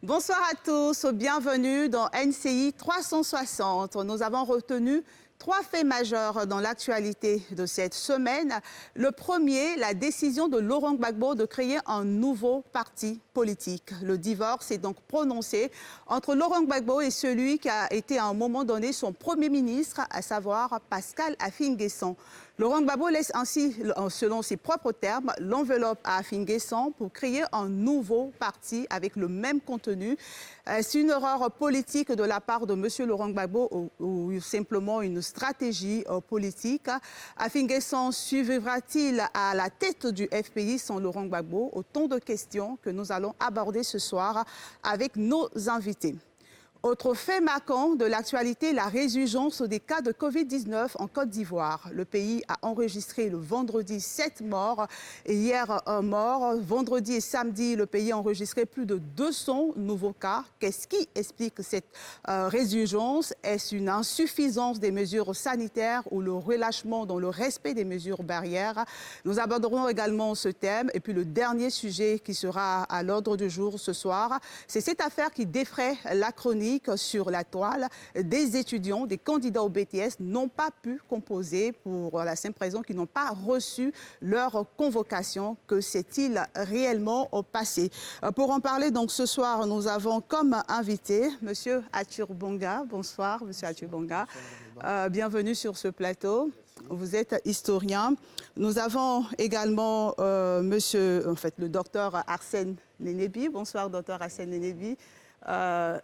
Bonsoir à tous, bienvenue dans NCI 360. Nous avons retenu 3 faits majeurs dans l'actualité de cette semaine. Le premier, la décision de Laurent Gbagbo de créer un nouveau parti politique. Le divorce est donc prononcé entre Laurent Gbagbo et celui qui a été à un moment donné son Premier ministre, à savoir Pascal Affi-N'Guessan. Laurent Gbagbo laisse ainsi, selon ses propres termes, l'enveloppe à Affi-N'Guessan pour créer un nouveau parti avec le même contenu. C'est une erreur politique de la part de M. Laurent Gbagbo ou simplement une stratégie politique. Affi-N'Guessan survivra-t-il à la tête du FPI sans Laurent Gbagbo? Autant de questions que nous allons aborder ce soir avec nos invités. Autre fait marquant de l'actualité, la résurgence des cas de Covid-19 en Côte d'Ivoire. Le pays a enregistré le vendredi 7 morts et hier un mort. Vendredi et samedi, le pays a enregistré plus de 200 nouveaux cas. Qu'est-ce qui explique cette résurgence? Est-ce une insuffisance des mesures sanitaires ou le relâchement dans le respect des mesures barrières? Nous aborderons également ce thème. Et puis le dernier sujet qui sera à l'ordre du jour ce soir, c'est cette affaire qui défraie la chronique. Sur la toile, des étudiants, des candidats au BTS n'ont pas pu composer pour la simple raison qu'ils n'ont pas reçu leur convocation. Que s'est-il réellement passé? Pour en parler, donc ce soir, nous avons comme invité M. Arthur Bonga. Bonsoir, M. Arthur Bonga. Bienvenue sur ce plateau. Vous êtes historien. Nous avons également le docteur Arsène Nénébi. Bonsoir, docteur Arsène Nénébi.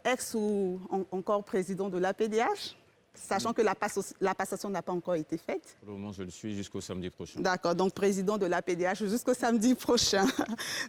Ex ou encore président de l'APDH, sachant que la passation n'a pas encore été faite. Pour le moment, je le suis jusqu'au samedi prochain. D'accord, donc président de l'APDH jusqu'au samedi prochain.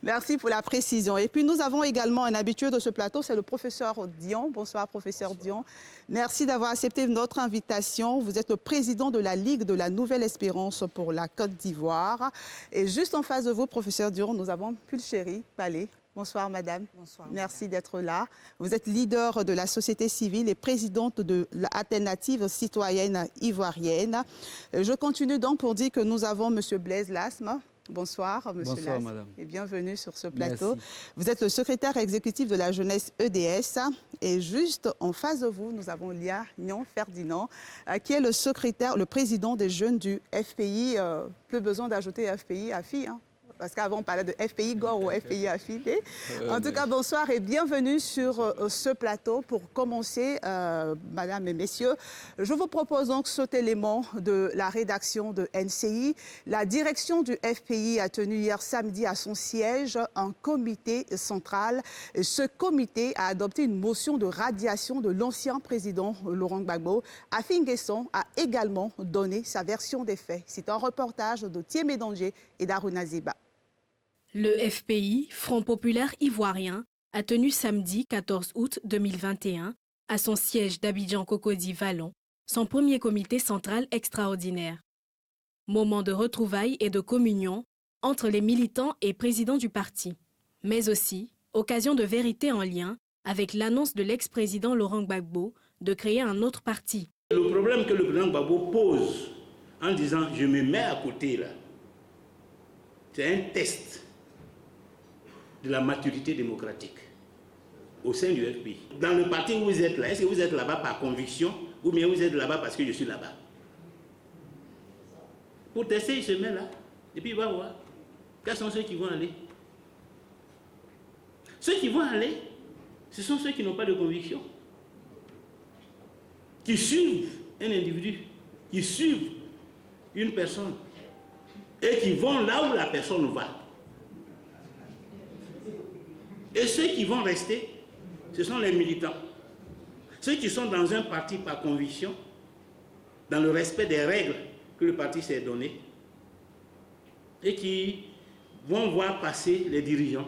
Merci pour la précision. Et puis nous avons également un habitué de ce plateau, c'est le professeur Dion. Bonsoir, professeur Dion. Merci d'avoir accepté notre invitation. Vous êtes le président de la Ligue de la Nouvelle Espérance pour la Côte d'Ivoire. Et juste en face de vous, professeur Dion, nous avons Pulchérie Palais. Bonsoir, madame. Bonsoir. Merci d'être là. Vous êtes leader de la société civile et présidente de l'Alternative citoyenne ivoirienne. Je continue donc pour dire que nous avons M. Blaise Lasme. Bonsoir, monsieur Bonsoir, Lasme. madame. Et bienvenue sur ce plateau. Merci. Vous êtes le secrétaire exécutif de la jeunesse EDS. Et juste en face de vous, nous avons Lia Nyon Ferdinand, qui est le secrétaire, le président des jeunes du FPI. Plus besoin d'ajouter FPI à FI, hein. Parce qu'avant, on parlait de FPI Gore ou FPI affilié. En tout cas, bonsoir et bienvenue sur ce plateau. Pour commencer, madame et messieurs, je vous propose donc cet élément de la rédaction de NCI. La direction du FPI a tenu hier samedi à son siège un comité central. Et ce comité a adopté une motion de radiation de l'ancien président Laurent Gbagbo. Affi-N'Guessan a également donné sa version des faits. C'est un reportage de Thiemé Danger et d'Aruna Ziba. Le FPI, Front populaire ivoirien, a tenu samedi 14 août 2021, à son siège d'Abidjan-Cocody-Vallon, son premier comité central extraordinaire. Moment de retrouvailles et de communion entre les militants et présidents du parti, mais aussi occasion de vérité en lien avec l'annonce de l'ex-président Laurent Gbagbo de créer un autre parti. Le problème que le président Gbagbo pose en disant « je me mets à côté », là, c'est un test de la maturité démocratique au sein du FPI. Dans le parti où vous êtes là, est-ce que vous êtes là-bas par conviction ou bien vous êtes là-bas parce que je suis là-bas? Pour tester, il se met là et puis il va voir. Quels sont ceux qui vont aller? Ceux qui vont aller, ce sont ceux qui n'ont pas de conviction, qui suivent un individu, qui suivent une personne et qui vont là où la personne va. Et ceux qui vont rester, ce sont les militants. Ceux qui sont dans un parti par conviction, dans le respect des règles que le parti s'est données, et qui vont voir passer les dirigeants.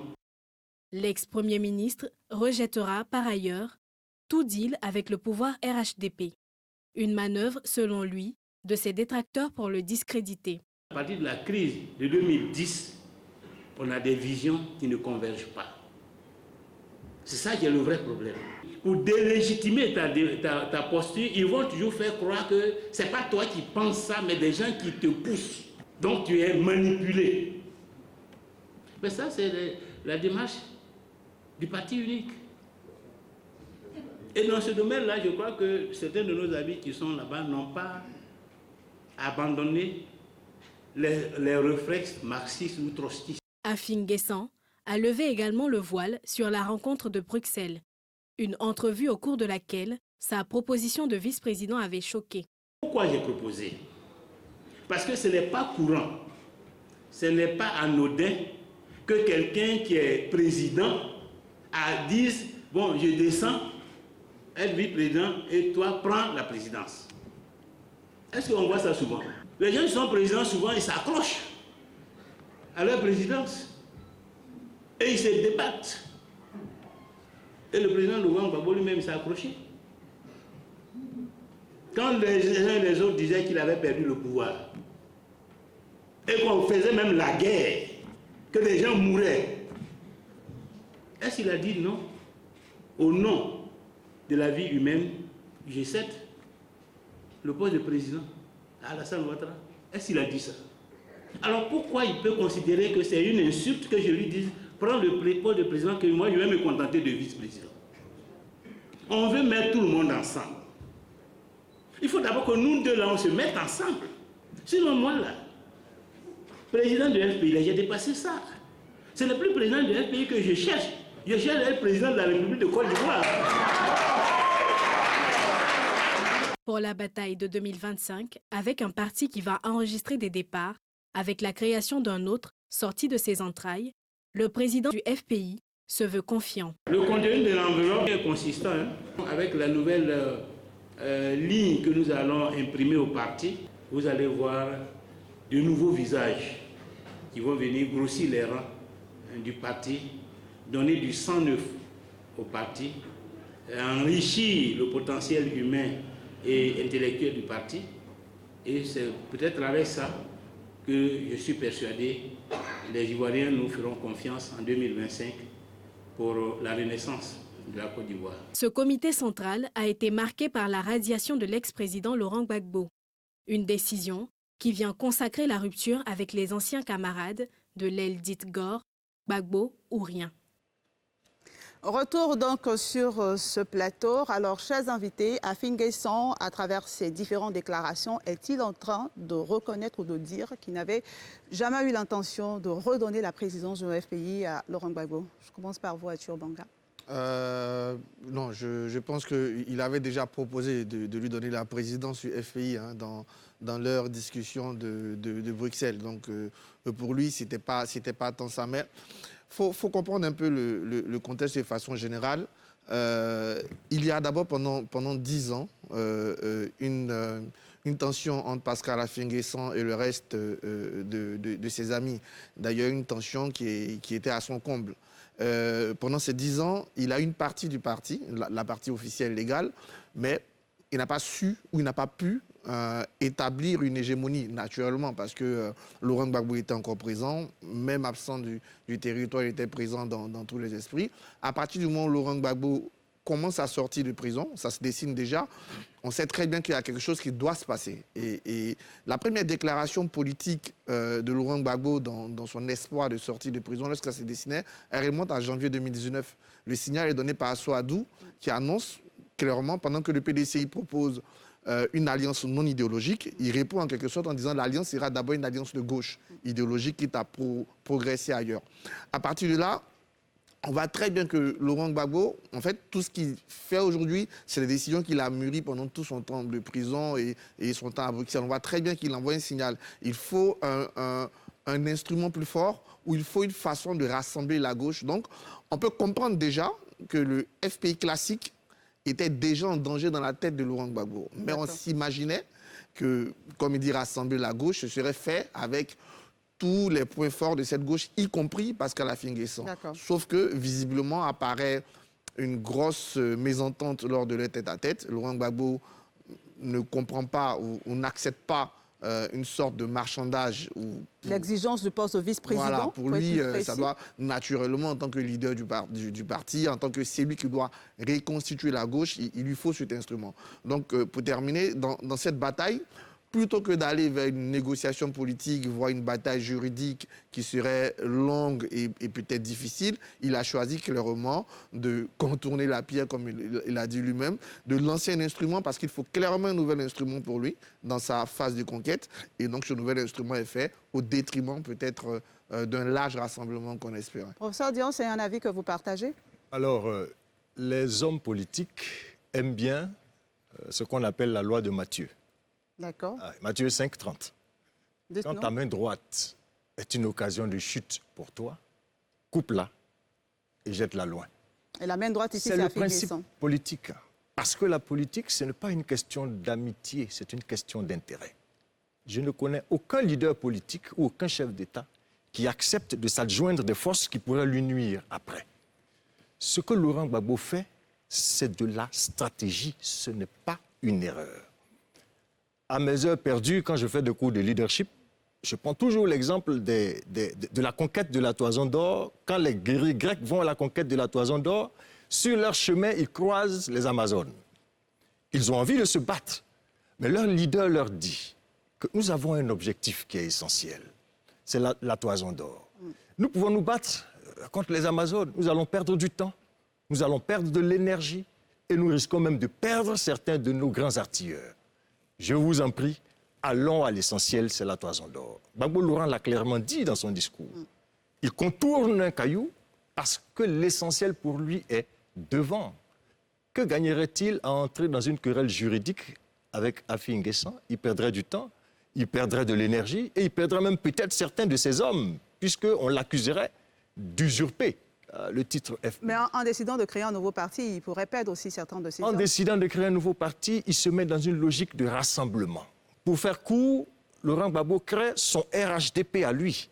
L'ex-premier ministre rejettera par ailleurs tout deal avec le pouvoir RHDP. Une manœuvre, selon lui, de ses détracteurs pour le discréditer. À partir de la crise de 2010, on a des visions qui ne convergent pas. C'est ça qui est le vrai problème. Pour délégitimer ta posture, ils vont toujours faire croire que ce n'est pas toi qui penses ça, mais des gens qui te poussent. Donc tu es manipulé. Mais ça, c'est la démarche du parti unique. Et dans ce domaine-là, je crois que certains de nos amis qui sont là-bas n'ont pas abandonné les réflexes marxistes ou trotskistes. Afin Guessant a levé également le voile sur la rencontre de Bruxelles. Une entrevue au cours de laquelle sa proposition de vice-président avait choqué. Pourquoi j'ai proposé? Parce que ce n'est pas courant, ce n'est pas anodin que quelqu'un qui est président dise « bon, je descends, être vice-président et toi, prends la présidence ». Est-ce qu'on voit ça souvent? Les gens qui sont présidents, souvent, ils s'accrochent à leur présidence et ils se débattent. Et le président Laurent Gbagbo lui-même s'est accroché. Quand les uns et les autres disaient qu'il avait perdu le pouvoir et qu'on faisait même la guerre, que les gens mouraient, est-ce qu'il a dit non? Au nom de la vie humaine, je cède le poste de président à Alassane Ouattara. Est-ce qu'il a dit ça? Alors pourquoi il peut considérer que c'est une insulte que je lui dise prends le poste de président, que moi je vais me contenter de vice-président? On veut mettre tout le monde ensemble. Il faut d'abord que nous deux là on se mette ensemble. Sinon moi là, président de FPI, là, j'ai dépassé ça. Ce n'est plus président de FPI que je cherche. Je cherche le président de la République de Côte d'Ivoire. Pour la bataille de 2025, avec un parti qui va enregistrer des départs, avec la création d'un autre sorti de ses entrailles, le président du FPI se veut confiant. Le contenu de l'enveloppe est consistant, avec la nouvelle ligne que nous allons imprimer au parti. Vous allez voir de nouveaux visages qui vont venir grossir les rangs du parti, donner du sang neuf au parti, enrichir le potentiel humain et intellectuel du parti. Et c'est peut-être avec ça que je suis persuadé les Ivoiriens nous feront confiance en 2025 pour la renaissance de la Côte d'Ivoire. Ce comité central a été marqué par la radiation de l'ex-président Laurent Gbagbo. Une décision qui vient consacrer la rupture avec les anciens camarades de l'aile dite Gore, Gbagbo ou rien. Retour donc sur ce plateau. Alors, chers invités, Afin Guessant, à travers ses différentes déclarations, est-il en train de reconnaître ou de dire qu'il n'avait jamais eu l'intention de redonner la présidence du FPI à Laurent Gbagbo? Je commence par vous, Arthur Banga. Non, je pense qu'il avait déjà proposé de lui donner la présidence du FPI dans leur discussion de Bruxelles. Donc, pour lui, ce n'était pas tant ça. Mais il faut comprendre un peu le contexte de façon générale. Il y a d'abord pendant 10 ans une tension entre Pascal Afin Guessant et le reste de ses amis. D'ailleurs, une tension qui était à son comble. Pendant ces 10 ans, il a une partie du parti, la partie officielle légale, mais il n'a pas su ou il n'a pas pu établir une hégémonie, naturellement, parce que Laurent Gbagbo était encore présent, même absent du territoire, il était présent dans tous les esprits. À partir du moment où Laurent Gbagbo commence à sortir de prison, ça se dessine déjà, on sait très bien qu'il y a quelque chose qui doit se passer. Et la première déclaration politique de Laurent Gbagbo dans son espoir de sortir de prison, lorsque ça se dessinait, elle remonte à janvier 2019. Le signal est donné par Assou Adou, qui annonce clairement, pendant que le PDCI propose une alliance non idéologique, il répond en quelque sorte en disant que l'alliance sera d'abord une alliance de gauche idéologique qui t'a progressé ailleurs. À partir de là, on voit très bien que Laurent Gbagbo, en fait, tout ce qu'il fait aujourd'hui, c'est les décisions qu'il a mûries pendant tout son temps de prison et son temps à Bruxelles. On voit très bien qu'il envoie un signal. Il faut un instrument plus fort où il faut une façon de rassembler la gauche. Donc, on peut comprendre déjà que le FPI classique était déjà en danger dans la tête de Laurent Gbagbo. Mais on s'imaginait que, comme il dit, rassembler la gauche, ce serait fait avec tous les points forts de cette gauche, y compris Pascal Afin Guessant. Sauf que, visiblement, apparaît une grosse mésentente lors de leur tête-à-tête. Laurent Gbagbo ne comprend pas ou n'accepte pas une sorte de marchandage. L'exigence du poste de vice-président. Voilà, pour lui, ça doit naturellement, en tant que leader du parti, en tant que celui qui doit reconstituer la gauche, il lui faut cet instrument. Donc, pour terminer, dans cette bataille, plutôt que d'aller vers une négociation politique, voire une bataille juridique qui serait longue et peut-être difficile, il a choisi clairement de contourner la pierre, comme il a dit lui-même, de lancer un instrument, parce qu'il faut clairement un nouvel instrument pour lui dans sa phase de conquête. Et donc ce nouvel instrument est fait au détriment peut-être d'un large rassemblement qu'on espérait. Professeur Dion, c'est un avis que vous partagez? Alors, les hommes politiques aiment bien ce qu'on appelle la loi de Matthieu. D'accord. Matthieu 5,30. Dites-nous. Quand ta main droite est une occasion de chute pour toi, coupe-la et jette-la loin. Et la main droite ici, C'est c'est le Afin principe Guesson. politique. Parce que la politique, ce n'est pas une question d'amitié, c'est une question d'intérêt. Je ne connais aucun leader politique ou aucun chef d'État qui accepte de s'adjoindre des forces qui pourraient lui nuire après. Ce que Laurent Gbagbo fait, c'est de la stratégie, ce n'est pas une erreur. À mes heures perdues, quand je fais des cours de leadership, je prends toujours l'exemple de la conquête de la Toison d'Or. Quand les guerriers grecs vont à la conquête de la Toison d'Or, sur leur chemin, ils croisent les Amazones. Ils ont envie de se battre, mais leur leader leur dit que nous avons un objectif qui est essentiel, c'est la Toison d'Or. Nous pouvons nous battre contre les Amazones, nous allons perdre du temps, nous allons perdre de l'énergie et nous risquons même de perdre certains de nos grands artilleurs. Je vous en prie, allons à l'essentiel, c'est la Toison d'Or. Gbagbo Laurent l'a clairement dit dans son discours. Il contourne un caillou parce que l'essentiel pour lui est devant. Que gagnerait-il à entrer dans une querelle juridique avec Afin Guesson? Il perdrait du temps, il perdrait de l'énergie et il perdrait même peut-être certains de ses hommes, puisqu'on l'accuserait d'usurper le titre FPI. Mais en décidant de créer un nouveau parti, il pourrait perdre aussi certains de ses hommes. En décidant de créer un nouveau parti, il se met dans une logique de rassemblement. Pour faire court, Laurent Gbagbo crée son RHDP à lui,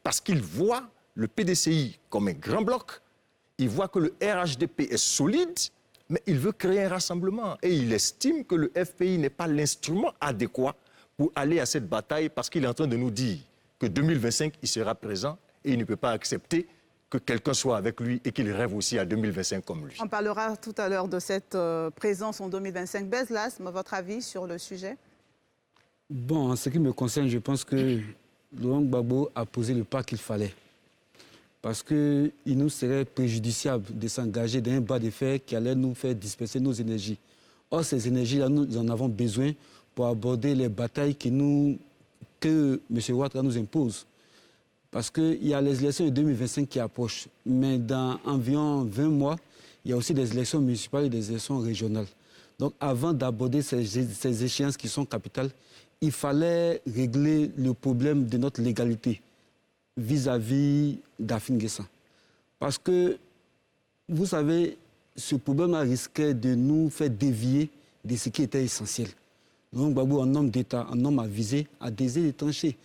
parce qu'il voit le PDCI comme un grand bloc, il voit que le RHDP est solide, mais il veut créer un rassemblement. Et il estime que le FPI n'est pas l'instrument adéquat pour aller à cette bataille, parce qu'il est en train de nous dire que 2025, il sera présent et il ne peut pas accepter que quelqu'un soit avec lui et qu'il rêve aussi à 2025 comme lui. On parlera tout à l'heure de cette présence en 2025. Beslas, votre avis sur le sujet? Bon, en ce qui me concerne, je pense que Laurent Gbagbo a posé le pas qu'il fallait. Parce qu'il nous serait préjudiciable de s'engager dans un bas de fer qui allait nous faire disperser nos énergies. Or, ces énergies-là, nous en avons besoin pour aborder les batailles que M. Ouattara nous impose. Parce qu'il y a les élections de 2025 qui approchent. Mais dans environ 20 mois, il y a aussi des élections municipales et des élections régionales. Donc, avant d'aborder ces échéances qui sont capitales, il fallait régler le problème de notre légalité vis-à-vis d'Afin Guesson. Parce que, vous savez, ce problème-là risquait de nous faire dévier de ce qui était essentiel. Laurent Gbagbo, un homme d'État, un homme avisé, a désiré de trancher.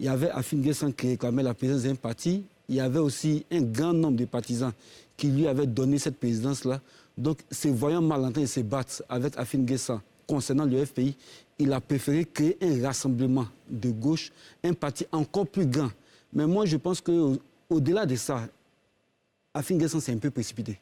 Il y avait Afin Guesson qui réclamait la présidence d'un parti. Il y avait aussi un grand nombre de partisans qui lui avaient donné cette présidence-là. Donc, se voyant mal en train de se battre avec Afin Guesson concernant le FPI, il a préféré créer un rassemblement de gauche, un parti encore plus grand. Mais moi, je pense qu'au-delà de ça, Afin Guesson s'est un peu précipité.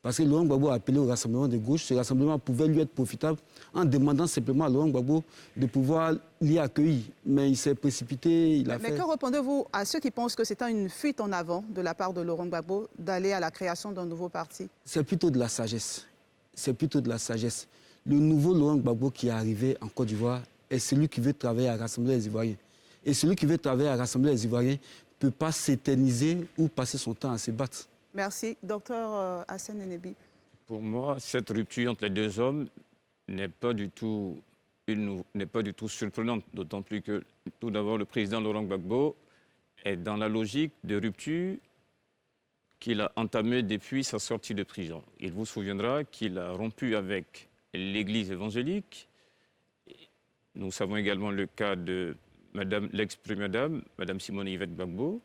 Parce que Laurent Gbagbo a appelé au rassemblement de gauche. Ce rassemblement pouvait lui être profitable en demandant simplement à Laurent Gbagbo de pouvoir l'y accueillir. Mais il s'est précipité, Mais que répondez-vous à ceux qui pensent que c'est une fuite en avant de la part de Laurent Gbagbo d'aller à la création d'un nouveau parti? C'est plutôt de la sagesse. C'est plutôt de la sagesse. Le nouveau Laurent Gbagbo qui est arrivé en Côte d'Ivoire est celui qui veut travailler à rassembler les Ivoiriens. Et celui qui veut travailler à rassembler les Ivoiriens ne peut pas s'éterniser ou passer son temps à se battre. Merci. Docteur Hassan Nenebi. Pour moi, cette rupture entre les deux hommes n'est pas du tout surprenante, d'autant plus que, tout d'abord, le président Laurent Gbagbo est dans la logique de rupture qu'il a entamée depuis sa sortie de prison. Il vous souviendra qu'il a rompu avec l'Église évangélique. Nous savons également le cas de l'ex-première dame, Mme Simone Yvette Gbagbo.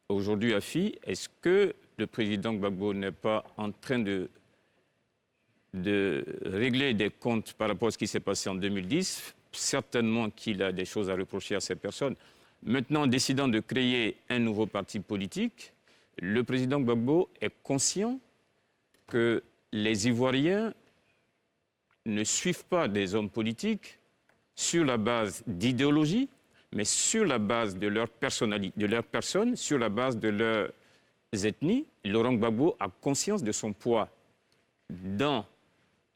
Aujourd'hui, Afi, est-ce que le président Gbagbo n'est pas en train de régler des comptes par rapport à ce qui s'est passé en 2010? Certainement qu'il a des choses à reprocher à ces personnes. Maintenant, en décidant de créer un nouveau parti politique, le président Gbagbo est conscient que les Ivoiriens ne suivent pas des hommes politiques sur la base d'idéologie, mais sur la base de leur personnalité, de leur personne, sur la base de leurs ethnies. Laurent Gbagbo a conscience de son poids dans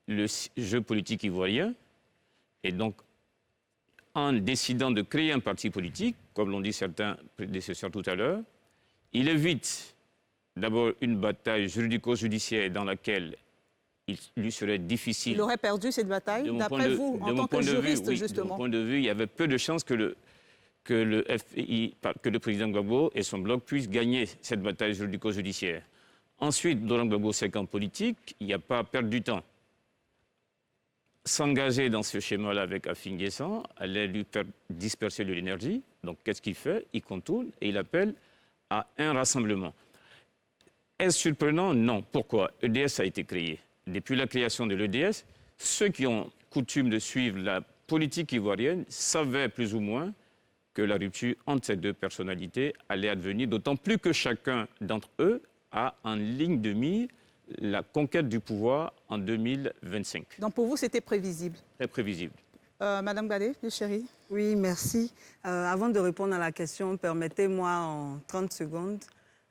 le jeu politique ivoirien. Et donc, en décidant de créer un parti politique, comme l'ont dit certains prédécesseurs tout à l'heure, il évite d'abord une bataille juridico-judiciaire dans laquelle il lui serait difficile... Il aurait perdu cette bataille, d'après vous, en tant que juriste, justement. De mon point de vue, il y avait peu de chances que le président Gbagbo et son bloc puissent gagner cette bataille juridico-judiciaire. Ensuite, Laurent Gbagbo sait qu'en politique, il n'y a pas à perdre du temps. S'engager dans ce schéma-là avec Afin Guessan allait lui faire disperser de l'énergie. Donc, qu'est-ce qu'il fait? Il contourne et il appelle à un rassemblement. Est-ce surprenant? Non. Pourquoi? EDS a été créé. Depuis la création de l'EDS, ceux qui ont coutume de suivre la politique ivoirienne savaient plus ou moins que la rupture entre ces deux personnalités allait advenir, d'autant plus que chacun d'entre eux a en ligne de mire la conquête du pouvoir en 2025. Donc pour vous, c'était prévisible? Très prévisible. Madame Badé, de Chéri. Oui, merci. Avant de répondre à la question, permettez-moi en 30 secondes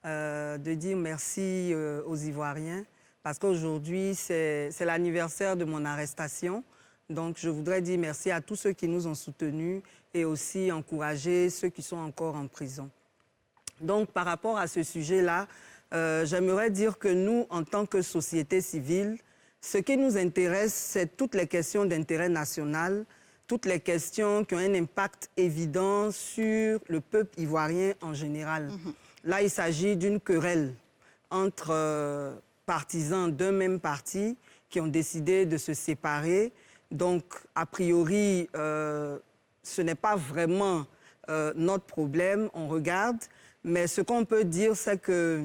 de dire merci aux Ivoiriens, parce qu'aujourd'hui, c'est l'anniversaire de mon arrestation. Donc, je voudrais dire merci à tous ceux qui nous ont soutenus et aussi encourager ceux qui sont encore en prison. Donc, par rapport à ce sujet-là, j'aimerais dire que nous, en tant que société civile, ce qui nous intéresse, c'est toutes les questions d'intérêt national, toutes les questions qui ont un impact évident sur le peuple ivoirien en général. Là, il s'agit d'une querelle entre partisans d'un même parti qui ont décidé de se séparer. Donc, a priori, ce n'est pas vraiment notre problème, on regarde. Mais ce qu'on peut dire, c'est que,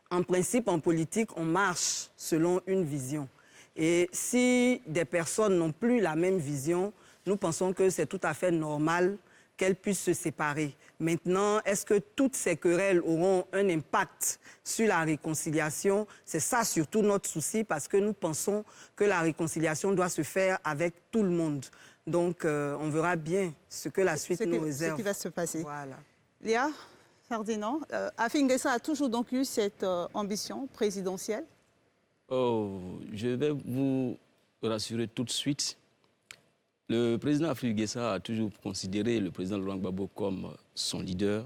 en principe, en politique, on marche selon une vision. Et si des personnes n'ont plus la même vision, nous pensons que c'est tout à fait normal qu'elles puissent se séparer. Maintenant, est-ce que toutes ces querelles auront un impact sur la réconciliation? C'est ça surtout notre souci, parce que nous pensons que la réconciliation doit se faire avec tout le monde. Donc, on verra bien ce que la suite nous réserve. Ce qui va se passer. Voilà. Léa Ferdinand, Afin Guessan a toujours donc eu cette ambition présidentielle? Oh, je vais vous rassurer tout de suite. Le président Afin Guessan a toujours considéré le président Laurent Gbagbo comme son leader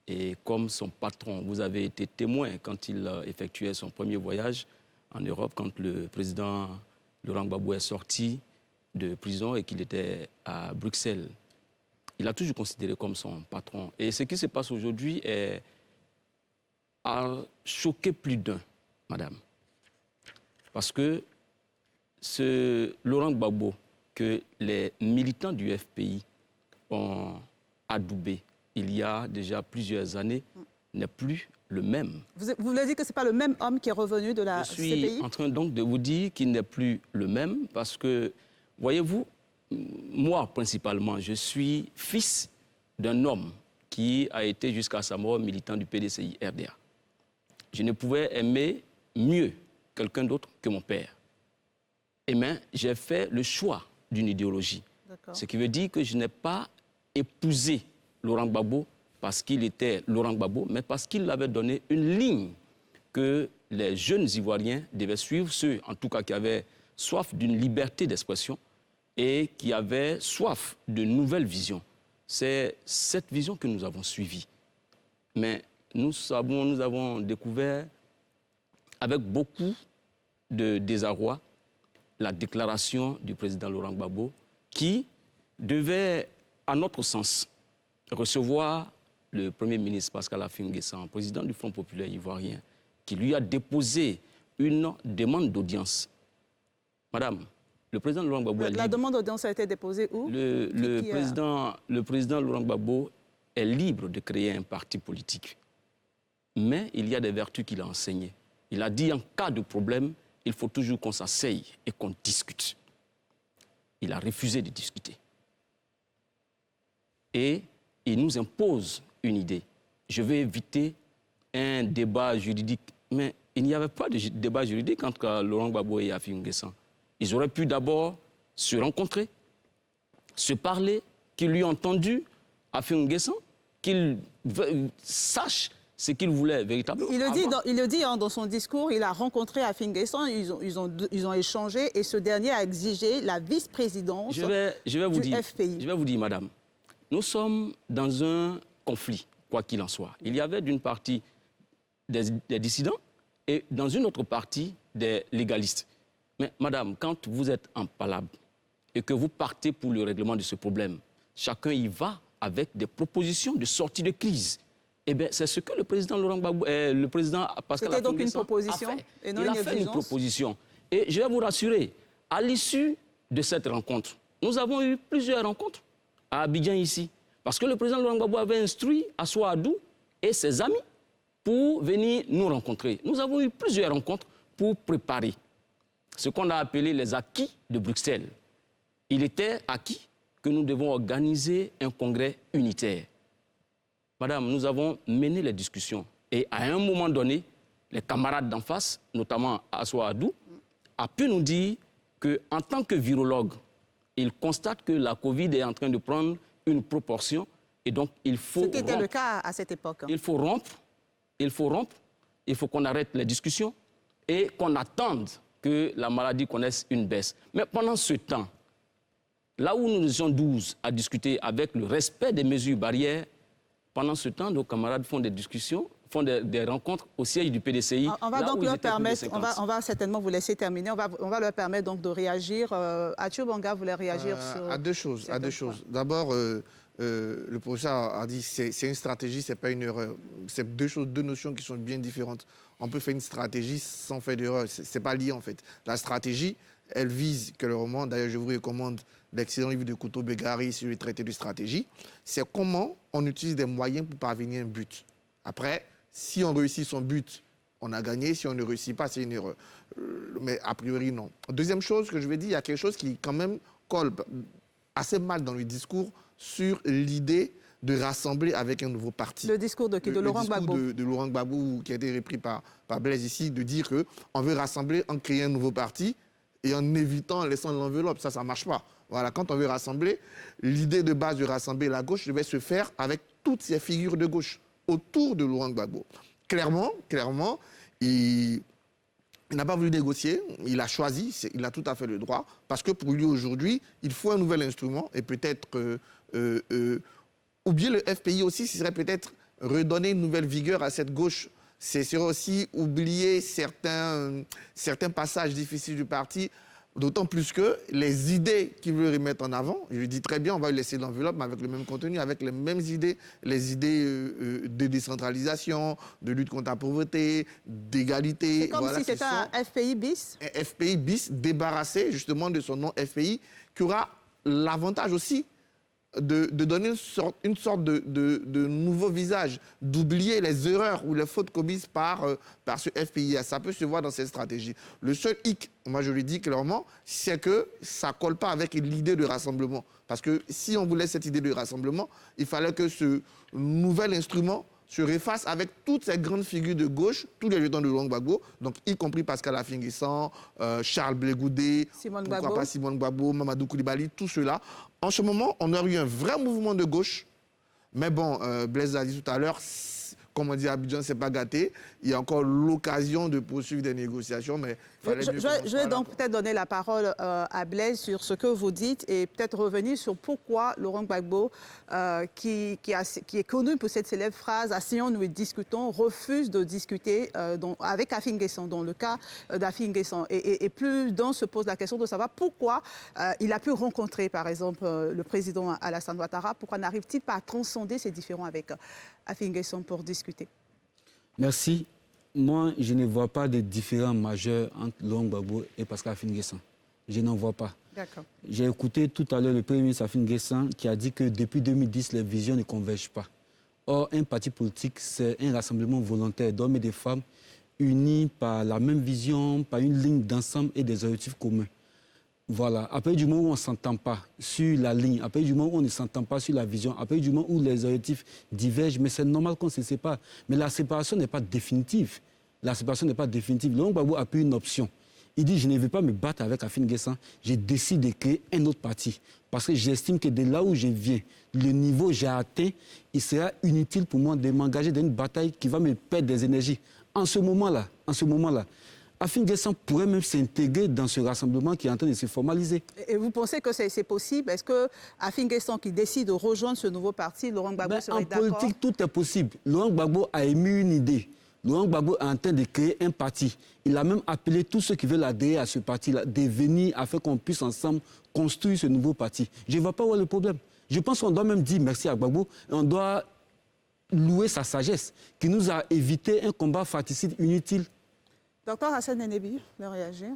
et comme son patron. Vous avez été témoin quand il effectuait son premier voyage en Europe, quand le président Laurent Gbagbo est sorti de prison et qu'il était à Bruxelles. Il a toujours considéré comme son patron. Et ce qui se passe aujourd'hui a choqué plus d'un, madame. Parce que ce Laurent Gbagbo que les militants du FPI ont adoubé il y a déjà plusieurs années n'est plus le même. Vous voulez dire que ce n'est pas le même homme qui est revenu de la CPI? Je suis en train donc de vous dire qu'il n'est plus le même parce que, voyez-vous, moi principalement, je suis fils d'un homme qui a été jusqu'à sa mort militant du PDCI-RDA. Je ne pouvais aimer mieux quelqu'un d'autre que mon père. Et bien, j'ai fait le choix d'une idéologie. Ce qui veut dire que je n'ai pas épousé Laurent Gbagbo parce qu'il était Laurent Gbagbo, mais parce qu'il avait donné une ligne que les jeunes Ivoiriens devaient suivre, ceux en tout cas qui avaient soif d'une liberté d'expression et qui avaient soif de nouvelles visions. C'est cette vision que nous avons suivie. Mais nous avons découvert avec beaucoup de désarroi la déclaration du président Laurent Gbagbo qui devait, à notre sens, recevoir le Premier ministre Pascal Afin Guessan, président du Front populaire ivoirien, qui lui a déposé une demande d'audience. Madame, le président Laurent Gbagbo est libre. La demande d'audience a été déposée où? Le président Laurent Gbagbo est libre de créer un parti politique. Mais il y a des vertus qu'il a enseignées. Il a dit en cas de problème, il faut toujours qu'on s'asseye et qu'on discute. Il a refusé de discuter. Et il nous impose une idée. Je vais éviter un débat juridique. Mais il n'y avait pas de débat juridique entre Laurent Gbagbo et Afin Guessan. Ils auraient pu d'abord se rencontrer se parler, qu'il lui ait entendu Afin N'Guessan, qu'il sache ce qu'il voulait véritablement. Il le dit dans son discours, il a rencontré Afin N'Guessan, ils ont échangé et ce dernier a exigé la vice-présidence du FPI. Je vais vous dire, madame, nous sommes dans un conflit, quoi qu'il en soit. Il y avait d'une partie des dissidents et dans une autre partie des légalistes. Mais madame, quand vous êtes en palabre et que vous partez pour le règlement de ce problème, chacun y va avec des propositions de sortie de crise. Eh bien, c'est ce que le président Laurent Gbagbo, le président Pascal C'était donc une Afin-N'Guessan proposition a fait. et non Il a une fait une exigence. proposition. Et je vais vous rassurer, à l'issue de cette rencontre, nous avons eu plusieurs rencontres à Abidjan ici. Parce que le président Laurent Gbagbo avait instruit Assou Adou et ses amis pour venir nous rencontrer. Nous avons eu plusieurs rencontres pour préparer ce qu'on a appelé les acquis de Bruxelles. Il était acquis que nous devons organiser un congrès unitaire. Madame, nous avons mené les discussions et à un moment donné, les camarades d'en face, notamment Assou Adou, a pu nous dire qu'en tant que virologue, il constate que la Covid est en train de prendre une proportion et donc il faut Ce qui était le cas à cette époque. Il faut rompre, il faut qu'on arrête les discussions et qu'on attende que la maladie connaisse une baisse. Mais pendant ce temps, là où nous étions 12 à discuter avec le respect des mesures barrières, pendant ce temps, nos camarades font des discussions, font des rencontres au siège du PDCI. On va donc leur permettre, on va certainement vous laisser terminer, on va leur permettre donc de réagir. Athieu Banga voulait réagir sur... À deux choses. D'abord, le professeur a dit que c'est une stratégie, ce n'est pas une erreur. C'est deux notions qui sont bien différentes. On peut faire une stratégie sans faire d'erreur, ce n'est pas lié en fait. La stratégie, elle vise clairement, d'ailleurs je vous recommande l'excellent livre de Kouto Begari sur le traité de stratégie, c'est comment on utilise des moyens pour parvenir à un but. Après, si on réussit son but, on a gagné. Si on ne réussit pas, c'est une erreur. Mais a priori, non. Deuxième chose que je vais dire, il y a quelque chose qui quand même colle assez mal dans le discours sur l'idée de rassembler avec un nouveau parti. Le discours de qui? De Laurent Gbagbo. De Laurent Gbagbo, qui a été repris par Blaise ici, de dire qu'on veut rassembler en créant un nouveau parti et en évitant, en laissant l'enveloppe. Ça ne marche pas. Voilà, quand on veut rassembler, l'idée de base de rassembler la gauche devait se faire avec toutes ces figures de gauche autour de Laurent Gbagbo. Clairement, il n'a pas voulu négocier, il a choisi, il a tout à fait le droit, parce que pour lui aujourd'hui, il faut un nouvel instrument et peut-être, ou bien le FPI aussi, ce serait peut-être redonner une nouvelle vigueur à cette gauche. Ce serait aussi oublier certains passages difficiles du parti, d'autant plus que les idées qu'il veut remettre en avant, je lui dis très bien, on va lui laisser l'enveloppe, mais avec le même contenu, avec les mêmes idées, les idées de décentralisation, de lutte contre la pauvreté, d'égalité. C'est comme si c'était un FPI bis. Un FPI bis débarrassé justement de son nom FPI, qui aura l'avantage aussi de donner une sorte de nouveau visage, d'oublier les erreurs ou les fautes commises par ce FPI. Ça peut se voir dans cette stratégie. Le seul hic, moi je le dis clairement, c'est que ça ne colle pas avec l'idée de rassemblement. Parce que si on voulait cette idée de rassemblement, il fallait que ce nouvel instrument se réfasse avec toutes ces grandes figures de gauche, tous les jetons de Laurent Gbagbo, donc y compris Pascal Afin N'Guessan, Charles Blé Goudé, pourquoi pas Simone Gbagbo, Mamadou Koulibaly, tout cela. En ce moment, on aurait eu un vrai mouvement de gauche, mais bon, Blaise a dit tout à l'heure, comme on dit à Abidjan, c'est pas gâté. Il y a encore l'occasion de poursuivre des négociations, mais je vais donc peut-être donner la parole à Blaise sur ce que vous dites et peut-être revenir sur pourquoi Laurent Gbagbo, qui est connu pour cette célèbre phrase « Asseyons, nous discutons », refuse de discuter avec Afin N'Guessan, dans le cas d'Afin N'Guessan. Et plus d'un se pose la question de savoir pourquoi il a pu rencontrer, par exemple, le président Alassane Ouattara, pourquoi n'arrive-t-il pas à transcender ces différends avec Afin N'Guessan pour discuter? Merci. Moi, je ne vois pas de différends majeurs entre Laurent Gbagbo et Pascal Afin N'Guessan. Je n'en vois pas. D'accord. J'ai écouté tout à l'heure le Premier ministre Afin N'Guessan qui a dit que depuis 2010, les visions ne convergent pas. Or, un parti politique, c'est un rassemblement volontaire d'hommes et de femmes unis par la même vision, par une ligne d'ensemble et des objectifs communs. Voilà. Après du moment où on ne s'entend pas sur la ligne, après du moment où on ne s'entend pas sur la vision, après du moment où les objectifs divergent, mais c'est normal qu'on se sépare. Mais la séparation n'est pas définitive. La séparation n'est pas définitive. Laurent Gbagbo a pris une option. Il dit, je ne vais pas me battre avec Afin Guessan, je décide de créer un autre parti. Parce que j'estime que de là où je viens, le niveau que j'ai atteint, il sera inutile pour moi de m'engager dans une bataille qui va me perdre des énergies. En ce moment-là, Afin Guessan pourrait même s'intégrer dans ce rassemblement qui est en train de se formaliser. Et vous pensez que c'est possible? Est-ce que Afin Guessan qui décide de rejoindre ce nouveau parti, Laurent Gbagbo serait d'accord? En politique, tout est possible. Laurent Gbagbo a émis une idée. Laurent Gbagbo est en train de créer un parti. Il a même appelé tous ceux qui veulent adhérer à ce parti-là de venir afin qu'on puisse ensemble construire ce nouveau parti. Je ne vois pas où est le problème. Je pense qu'on doit même dire merci à Gbagbo et on doit louer sa sagesse qui nous a évité un combat fratricide inutile. Docteur Hassan Nenebi, de réagir.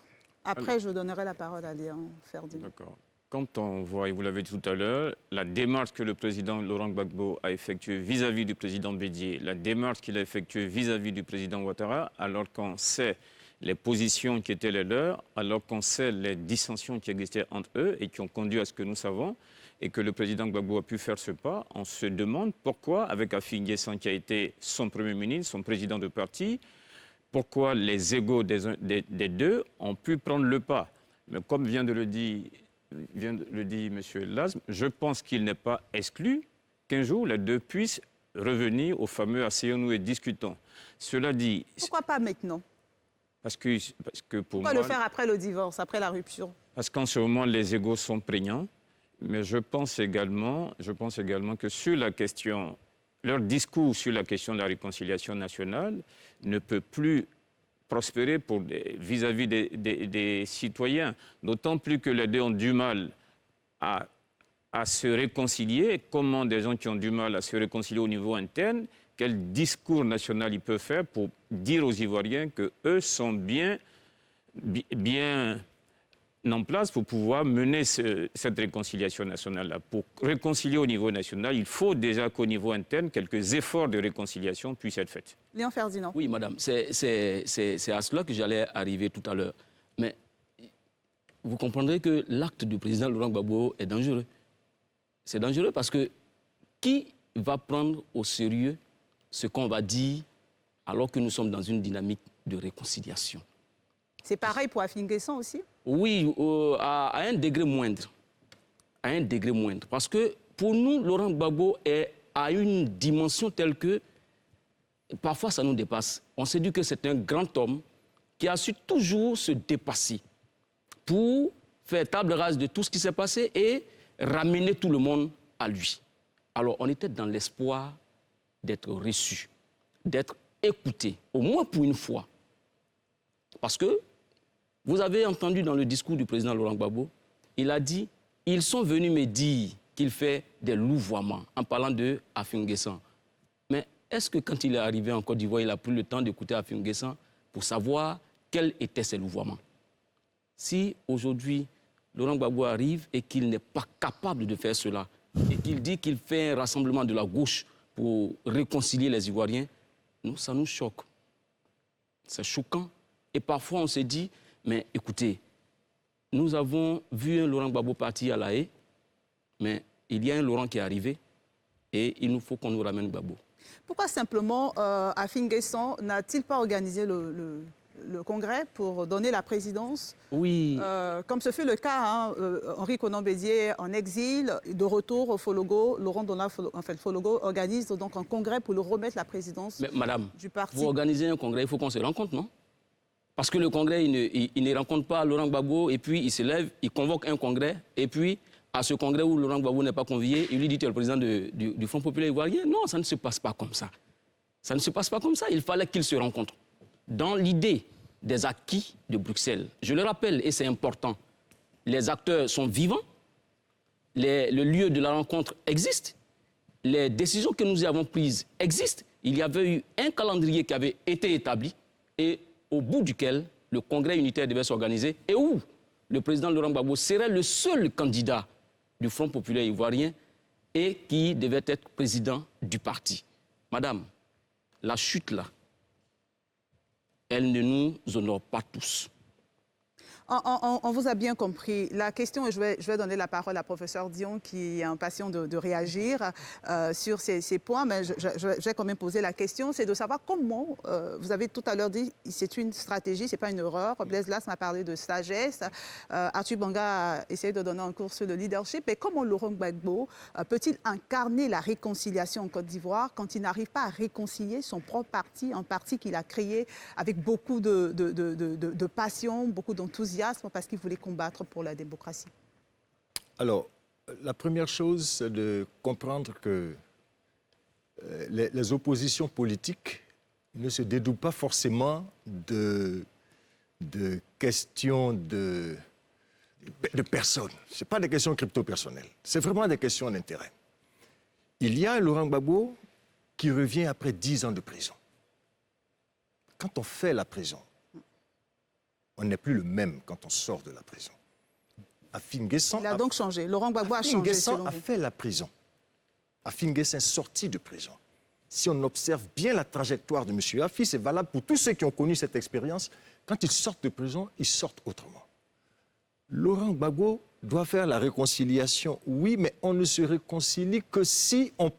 Après, je donnerai la parole à Léon Ferdinand. D'accord. Quand on voit, et vous l'avez dit tout à l'heure, la démarche que le président Laurent Gbagbo a effectuée vis-à-vis du président Bédié, la démarche qu'il a effectuée vis-à-vis du président Ouattara, alors qu'on sait les positions qui étaient les leurs, alors qu'on sait les dissensions qui existaient entre eux et qui ont conduit à ce que nous savons, et que le président Gbagbo a pu faire ce pas, on se demande pourquoi, avec Afin Guessan qui a été son premier ministre, son président de parti, pourquoi les égos des deux ont pu prendre le pas. Mais comme vient de le dire M. Lasme, je pense qu'il n'est pas exclu qu'un jour les deux puissent revenir au fameux asseyons-nous et discutons. Cela dit... Pourquoi pas maintenant? Parce que pour moi... Pourquoi le faire après le divorce, après la rupture? Parce qu'en ce moment, les égos sont prégnants. Mais je pense également que sur la question... Leur discours sur la question de la réconciliation nationale ne peut plus prospérer vis-à-vis des citoyens, d'autant plus que les deux ont du mal à se réconcilier. Comment des gens qui ont du mal à se réconcilier au niveau interne, quel discours national ils peuvent faire pour dire aux Ivoiriens qu'eux sont bien en place pour pouvoir mener cette réconciliation nationale-là. Pour réconcilier au niveau national, il faut déjà qu'au niveau interne, quelques efforts de réconciliation puissent être faits. Léon Ferdinand. Oui, madame, c'est à cela que j'allais arriver tout à l'heure. Mais vous comprendrez que l'acte du président Laurent Gbagbo est dangereux. C'est dangereux parce que qui va prendre au sérieux ce qu'on va dire alors que nous sommes dans une dynamique de réconciliation? C'est pareil pour Afin Guessan aussi? Oui, à un degré moindre. À un degré moindre. Parce que pour nous, Laurent Gbagbo est à une dimension telle que parfois ça nous dépasse. On s'est dit que c'est un grand homme qui a su toujours se dépasser pour faire table rase de tout ce qui s'est passé et ramener tout le monde à lui. Alors on était dans l'espoir d'être reçu, d'être écouté, au moins pour une fois. Parce que vous avez entendu dans le discours du président Laurent Gbagbo, il a dit « Ils sont venus me dire qu'il fait des louvoiements » en parlant de Afin Guessan. Mais est-ce que quand il est arrivé en Côte d'Ivoire, il a pris le temps d'écouter Afin Guessan pour savoir quels étaient ces louvoiements? Si aujourd'hui, Laurent Gbagbo arrive et qu'il n'est pas capable de faire cela, et qu'il dit qu'il fait un rassemblement de la gauche pour réconcilier les Ivoiriens, nous, ça nous choque. C'est choquant. Et parfois, on se dit, mais écoutez, nous avons vu un Laurent Gbagbo partir à La Haye, mais il y a un Laurent qui est arrivé et il nous faut qu'on nous ramène Gbagbo. Pourquoi simplement Afin Guessan n'a-t-il pas organisé le congrès pour donner la présidence? Oui. Comme ce fut le cas, Henri Konan Bédié en exil, de retour au Fologo, Laurent Fologo organise donc un congrès pour lui remettre la présidence du parti. Vous organisez un congrès, il faut qu'on se rencontre, non? Parce que le congrès, il ne rencontre pas Laurent Gbagbo et puis il se lève, il convoque un congrès et puis à ce congrès où Laurent Gbagbo n'est pas convié, il lui dit « tu es le président du Front populaire ivoirien ». Non, ça ne se passe pas comme ça. Ça ne se passe pas comme ça. Il fallait qu'ils se rencontrent. Dans l'idée des acquis de Bruxelles, je le rappelle et c'est important, les acteurs sont vivants, le lieu de la rencontre existe, les décisions que nous avons prises existent. Il y avait eu un calendrier qui avait été établi et au bout duquel le congrès unitaire devait s'organiser et où le président Laurent Gbagbo serait le seul candidat du Front populaire ivoirien et qui devait être président du parti. Madame, la chute là, elle ne nous honore pas tous. On vous a bien compris. La question, et je vais donner la parole à professeur Dion qui est impatient de réagir sur ces points, mais je vais quand même poser la question, c'est de savoir comment, vous avez tout à l'heure dit, c'est une stratégie, ce n'est pas une erreur. Blaise Las m'a parlé de sagesse. Arthur Banga a essayé de donner un cours sur le leadership. Et comment Laurent Gbagbo peut-il incarner la réconciliation en Côte d'Ivoire quand il n'arrive pas à réconcilier son propre parti, un parti qu'il a créé avec beaucoup de passion, beaucoup d'enthousiasme parce qu'il voulait combattre pour la démocratie? Alors, la première chose, c'est de comprendre que les oppositions politiques ne se dédoublent pas forcément de questions de personnes. Ce n'est pas des questions crypto-personnelles. C'est vraiment des questions d'intérêt. Il y a un Laurent Gbagbo qui revient après 10 ans de prison. Quand on fait la prison, on n'est plus le même quand on sort de la prison. Afin Guessan il a donc changé. Laurent Gbagbo a changé. Guessan a fait la prison. Afin Guessan est sorti de prison. Si on observe bien la trajectoire de M. Afi, c'est valable pour tous ceux qui ont connu cette expérience. Quand ils sortent de prison, ils sortent autrement. Laurent Gbagbo doit faire la réconciliation, oui, mais on ne se réconcilie que si on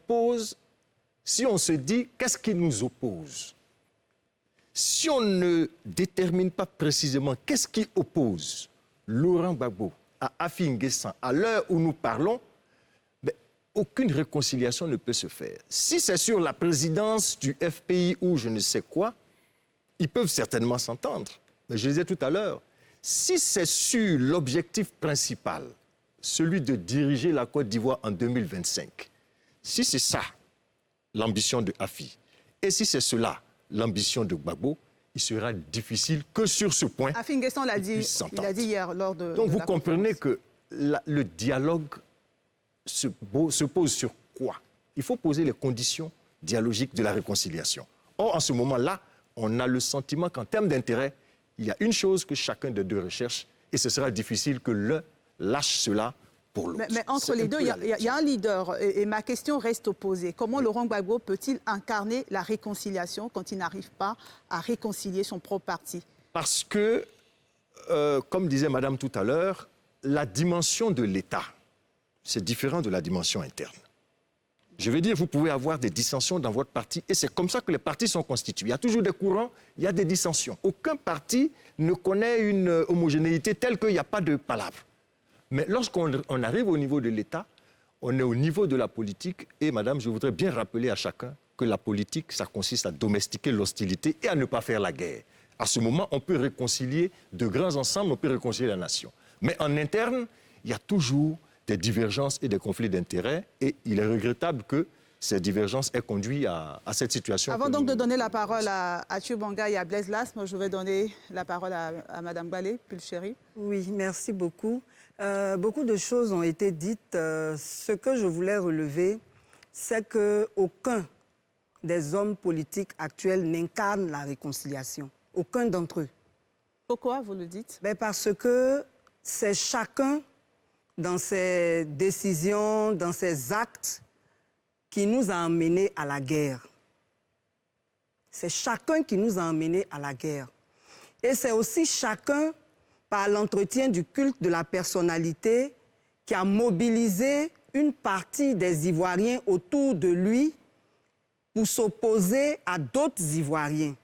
se dit qu'est-ce qui nous oppose. Si on ne détermine pas précisément qu'est-ce qui oppose Laurent Gbagbo à Afin Guessan à l'heure où nous parlons, aucune réconciliation ne peut se faire. Si c'est sur la présidence du FPI ou je ne sais quoi, ils peuvent certainement s'entendre. Mais je le disais tout à l'heure, si c'est sur l'objectif principal, celui de diriger la Côte d'Ivoire en 2025, si c'est ça l'ambition de Afi, et si c'est cela l'ambition de Gbagbo, il sera difficile que sur ce point. Afin Guessan l'a dit, il a dit hier lors de. Donc vous comprenez que le dialogue se pose sur quoi? Il faut poser les conditions dialogiques de la réconciliation. Or, en ce moment-là, on a le sentiment qu'en termes d'intérêt, il y a une chose que chacun des deux recherche et ce sera difficile que l'un lâche cela pour l'autre. Mais entre les deux, il y a un leader et ma question reste opposée. Comment Laurent Gbagbo peut-il incarner la réconciliation quand il n'arrive pas à réconcilier son propre parti? Parce que, comme disait Madame tout à l'heure, la dimension de l'État, c'est différent de la dimension interne. Je veux dire, vous pouvez avoir des dissensions dans votre parti et c'est comme ça que les partis sont constitués. Il y a toujours des courants, il y a des dissensions. Aucun parti ne connaît une homogénéité telle qu'il n'y a pas de palabre. Mais lorsqu'on arrive au niveau de l'État, on est au niveau de la politique et, Madame, je voudrais bien rappeler à chacun que la politique, ça consiste à domestiquer l'hostilité et à ne pas faire la guerre. À ce moment, on peut réconcilier de grands ensembles, on peut réconcilier la nation. Mais en interne, il y a toujours des divergences et des conflits d'intérêts et il est regrettable que ces divergences aient conduit à cette situation. Avant donc de donner la parole à Arthur Banga et à Blaise Las, moi je vais donner la parole à Madame Balé Pulchéry. Oui, merci beaucoup. Beaucoup de choses ont été dites. Ce que je voulais relever, c'est qu'aucun des hommes politiques actuels n'incarne la réconciliation. Aucun d'entre eux. Pourquoi vous le dites? Parce que c'est chacun dans ses décisions, dans ses actes, qui nous a emmenés à la guerre. C'est chacun qui nous a emmenés à la guerre. Et c'est aussi chacun, par l'entretien du culte de la personnalité, qui a mobilisé une partie des Ivoiriens autour de lui pour s'opposer à d'autres Ivoiriens.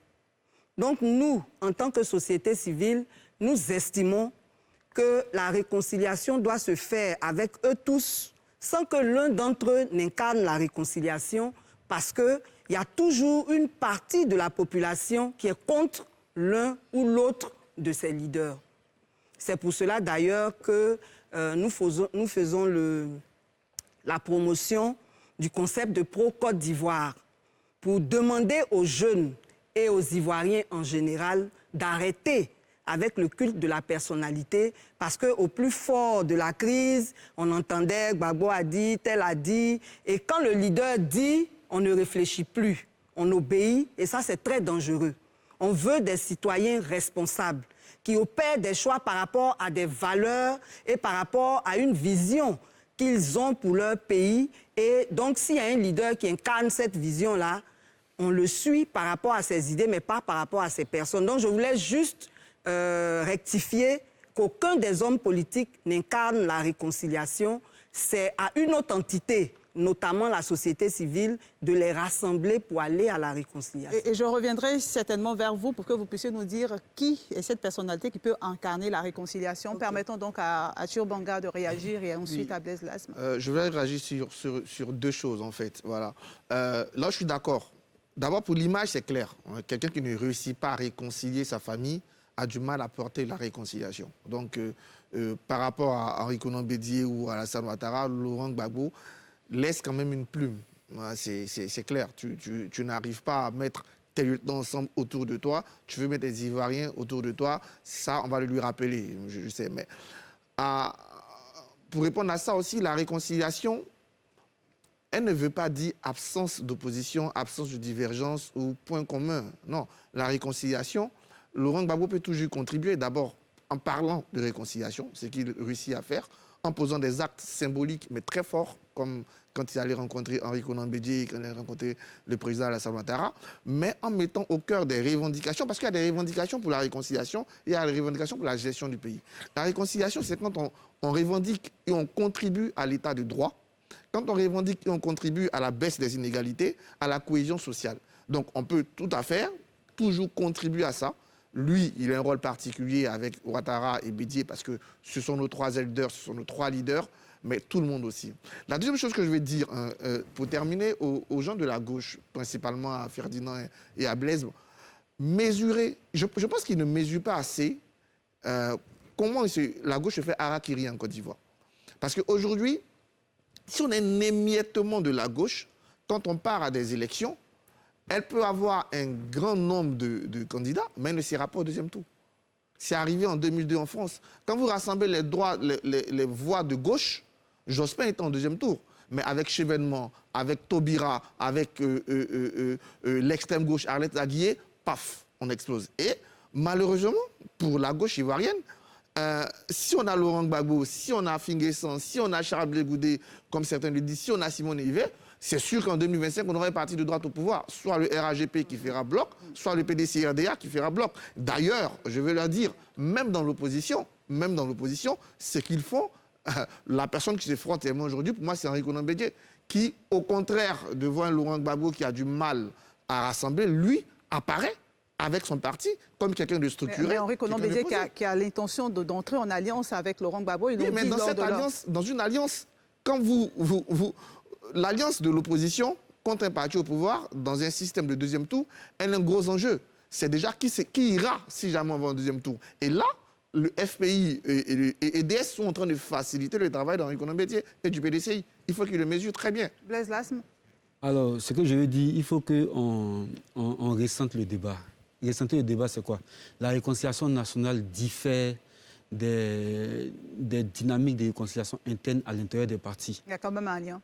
Donc nous, en tant que société civile, nous estimons que la réconciliation doit se faire avec eux tous, sans que l'un d'entre eux n'incarne la réconciliation, parce qu'il y a toujours une partie de la population qui est contre l'un ou l'autre de ses leaders. C'est pour cela d'ailleurs que nous faisons la promotion du concept de Pro-Côte d'Ivoire pour demander aux jeunes et aux Ivoiriens en général d'arrêter avec le culte de la personnalité, parce qu'au plus fort de la crise, on entendait Gbagbo a dit, tel a dit, et quand le leader dit, on ne réfléchit plus, on obéit, et ça c'est très dangereux. On veut des citoyens responsables, qui opèrent des choix par rapport à des valeurs et par rapport à une vision qu'ils ont pour leur pays, et donc s'il y a un leader qui incarne cette vision-là, on le suit par rapport à ses idées, mais pas par rapport à ses personnes. Donc je voulais juste rectifier qu'aucun des hommes politiques n'incarne la réconciliation. C'est à une autre entité, notamment la société civile, de les rassembler pour aller à la réconciliation. Et je reviendrai certainement vers vous pour que vous puissiez nous dire qui est cette personnalité qui peut incarner la réconciliation. Okay. Permettons donc à Tchourbanga de réagir et ensuite à Blaise Lasme. Je voudrais réagir sur deux choses, en fait. Voilà. Là, je suis d'accord. D'abord, pour l'image, c'est clair. Quelqu'un qui ne réussit pas à réconcilier sa famille a du mal à porter la réconciliation. Donc, par rapport à Henri Konan Bédié ou à Alassane Ouattara, Laurent Gbagbo laisse quand même une plume. C'est clair. Tu n'arrives pas à mettre tes lieutenants ensemble autour de toi. Tu veux mettre des Ivoiriens autour de toi. Ça, on va le lui rappeler, je sais. Mais pour répondre à ça aussi, la réconciliation, elle ne veut pas dire absence d'opposition, absence de divergence ou point commun. Non, la réconciliation, Laurent Gbagbo peut toujours contribuer. D'abord, en parlant de réconciliation, ce qu'il réussit à faire, en posant des actes symboliques, mais très forts, comme quand il allait rencontrer Henri Konan Bédié, quand il allait rencontrer le président Alassane Ouattara, mais en mettant au cœur des revendications, parce qu'il y a des revendications pour la réconciliation, et il y a des revendications pour la gestion du pays. La réconciliation, c'est quand on revendique et on contribue à l'état de droit, quand on revendique et on contribue à la baisse des inégalités, à la cohésion sociale. Donc on peut tout à fait toujours contribuer à ça. Lui, il a un rôle particulier avec Ouattara et Bédié parce que ce sont nos trois elders, ce sont nos trois leaders, mais tout le monde aussi. La deuxième chose que je vais dire, pour terminer, aux gens de la gauche, principalement à Ferdinand et à Blaise, mesurer, je pense qu'ils ne mesurent pas assez comment la gauche fait harakiri en Côte d'Ivoire. Parce qu'aujourd'hui, si on a un émiettement de la gauche, quand on part à des élections, elle peut avoir un grand nombre de candidats, mais elle ne sera pas au deuxième tour. C'est arrivé en 2002 en France. Quand vous rassemblez les voix de gauche, Jospin est en deuxième tour. Mais avec Chevènement, avec Taubira, avec l'extrême gauche Arlette Aguier, paf, on explose. Et malheureusement, pour la gauche ivoirienne, si on a Laurent Gbagbo, si on a Finguessan, si on a Charles Blé Goudé, comme certains le disent, si on a Simone Yvet, c'est sûr qu'en 2025, on aura un parti de droite au pouvoir, soit le RAGP qui fera bloc, soit le PDC-RDA qui fera bloc. D'ailleurs, je vais leur dire, même dans l'opposition, ce qu'ils font, la personne qui se frotte tellement aujourd'hui, pour moi, c'est Henri Konan Bédié, qui, au contraire de voir un Laurent Gbagbo qui a du mal à rassembler, lui, apparaît avec son parti comme quelqu'un de structuré. Mais Henri Konan Bédié qui a l'intention d'entrer en alliance avec Laurent Gbagbo, oui, mais dans une alliance, quand l'alliance de l'opposition contre un parti au pouvoir, dans un système de deuxième tour, elle a un gros enjeu. C'est déjà qui ira si jamais on va en deuxième tour. Et là, le FPI et EDS sont en train de faciliter le travail d'Henri Konan Bédié et du PDCI. Il faut qu'ils le mesurent très bien. Blaise Lasme. Alors, ce que je veux dire, il faut qu'on ressente le débat. Ressentir le débat, c'est quoi? La réconciliation nationale diffère des dynamiques de réconciliation interne à l'intérieur des partis. Il y a quand même un lien.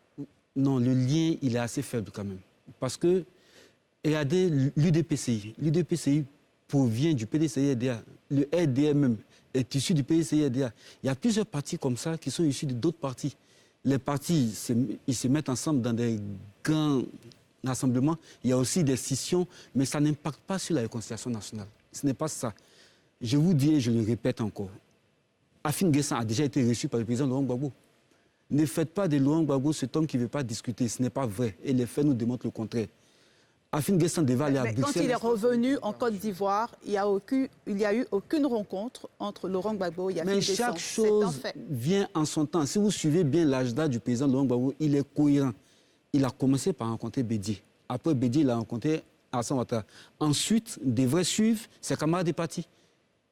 Non, le lien, il est assez faible quand même. Parce que, regardez l'UDPCI. L'UDPCI provient du PDCI-RDA. Le RDA même est issu du PDCI-RDA. Il y a plusieurs partis comme ça qui sont issus d'autres partis. Les partis, ils se mettent ensemble dans des grands rassemblements. Il y a aussi des scissions, mais ça n'impacte pas sur la réconciliation nationale. Ce n'est pas ça. Je vous dis et je le répète encore. Afin Guessan a déjà été reçu par le président Laurent Gbagbo. Ne faites pas de Laurent Gbagbo cet homme qui ne veut pas discuter. Ce n'est pas vrai. Et les faits nous démontrent le contraire. Afin Guessan devait aller à Bruxelles. Quand il est revenu en Côte d'Ivoire, il n'y a eu aucune rencontre entre Laurent Gbagbo et Afin Guessan. Mais chaque chose vient en son temps. Si vous suivez bien l'agenda du président Laurent Gbagbo, il est cohérent. Il a commencé par rencontrer Bédié. Après Bédié, il a rencontré Alassane Ouattara. Ensuite, devrait suivre ses camarades de parti.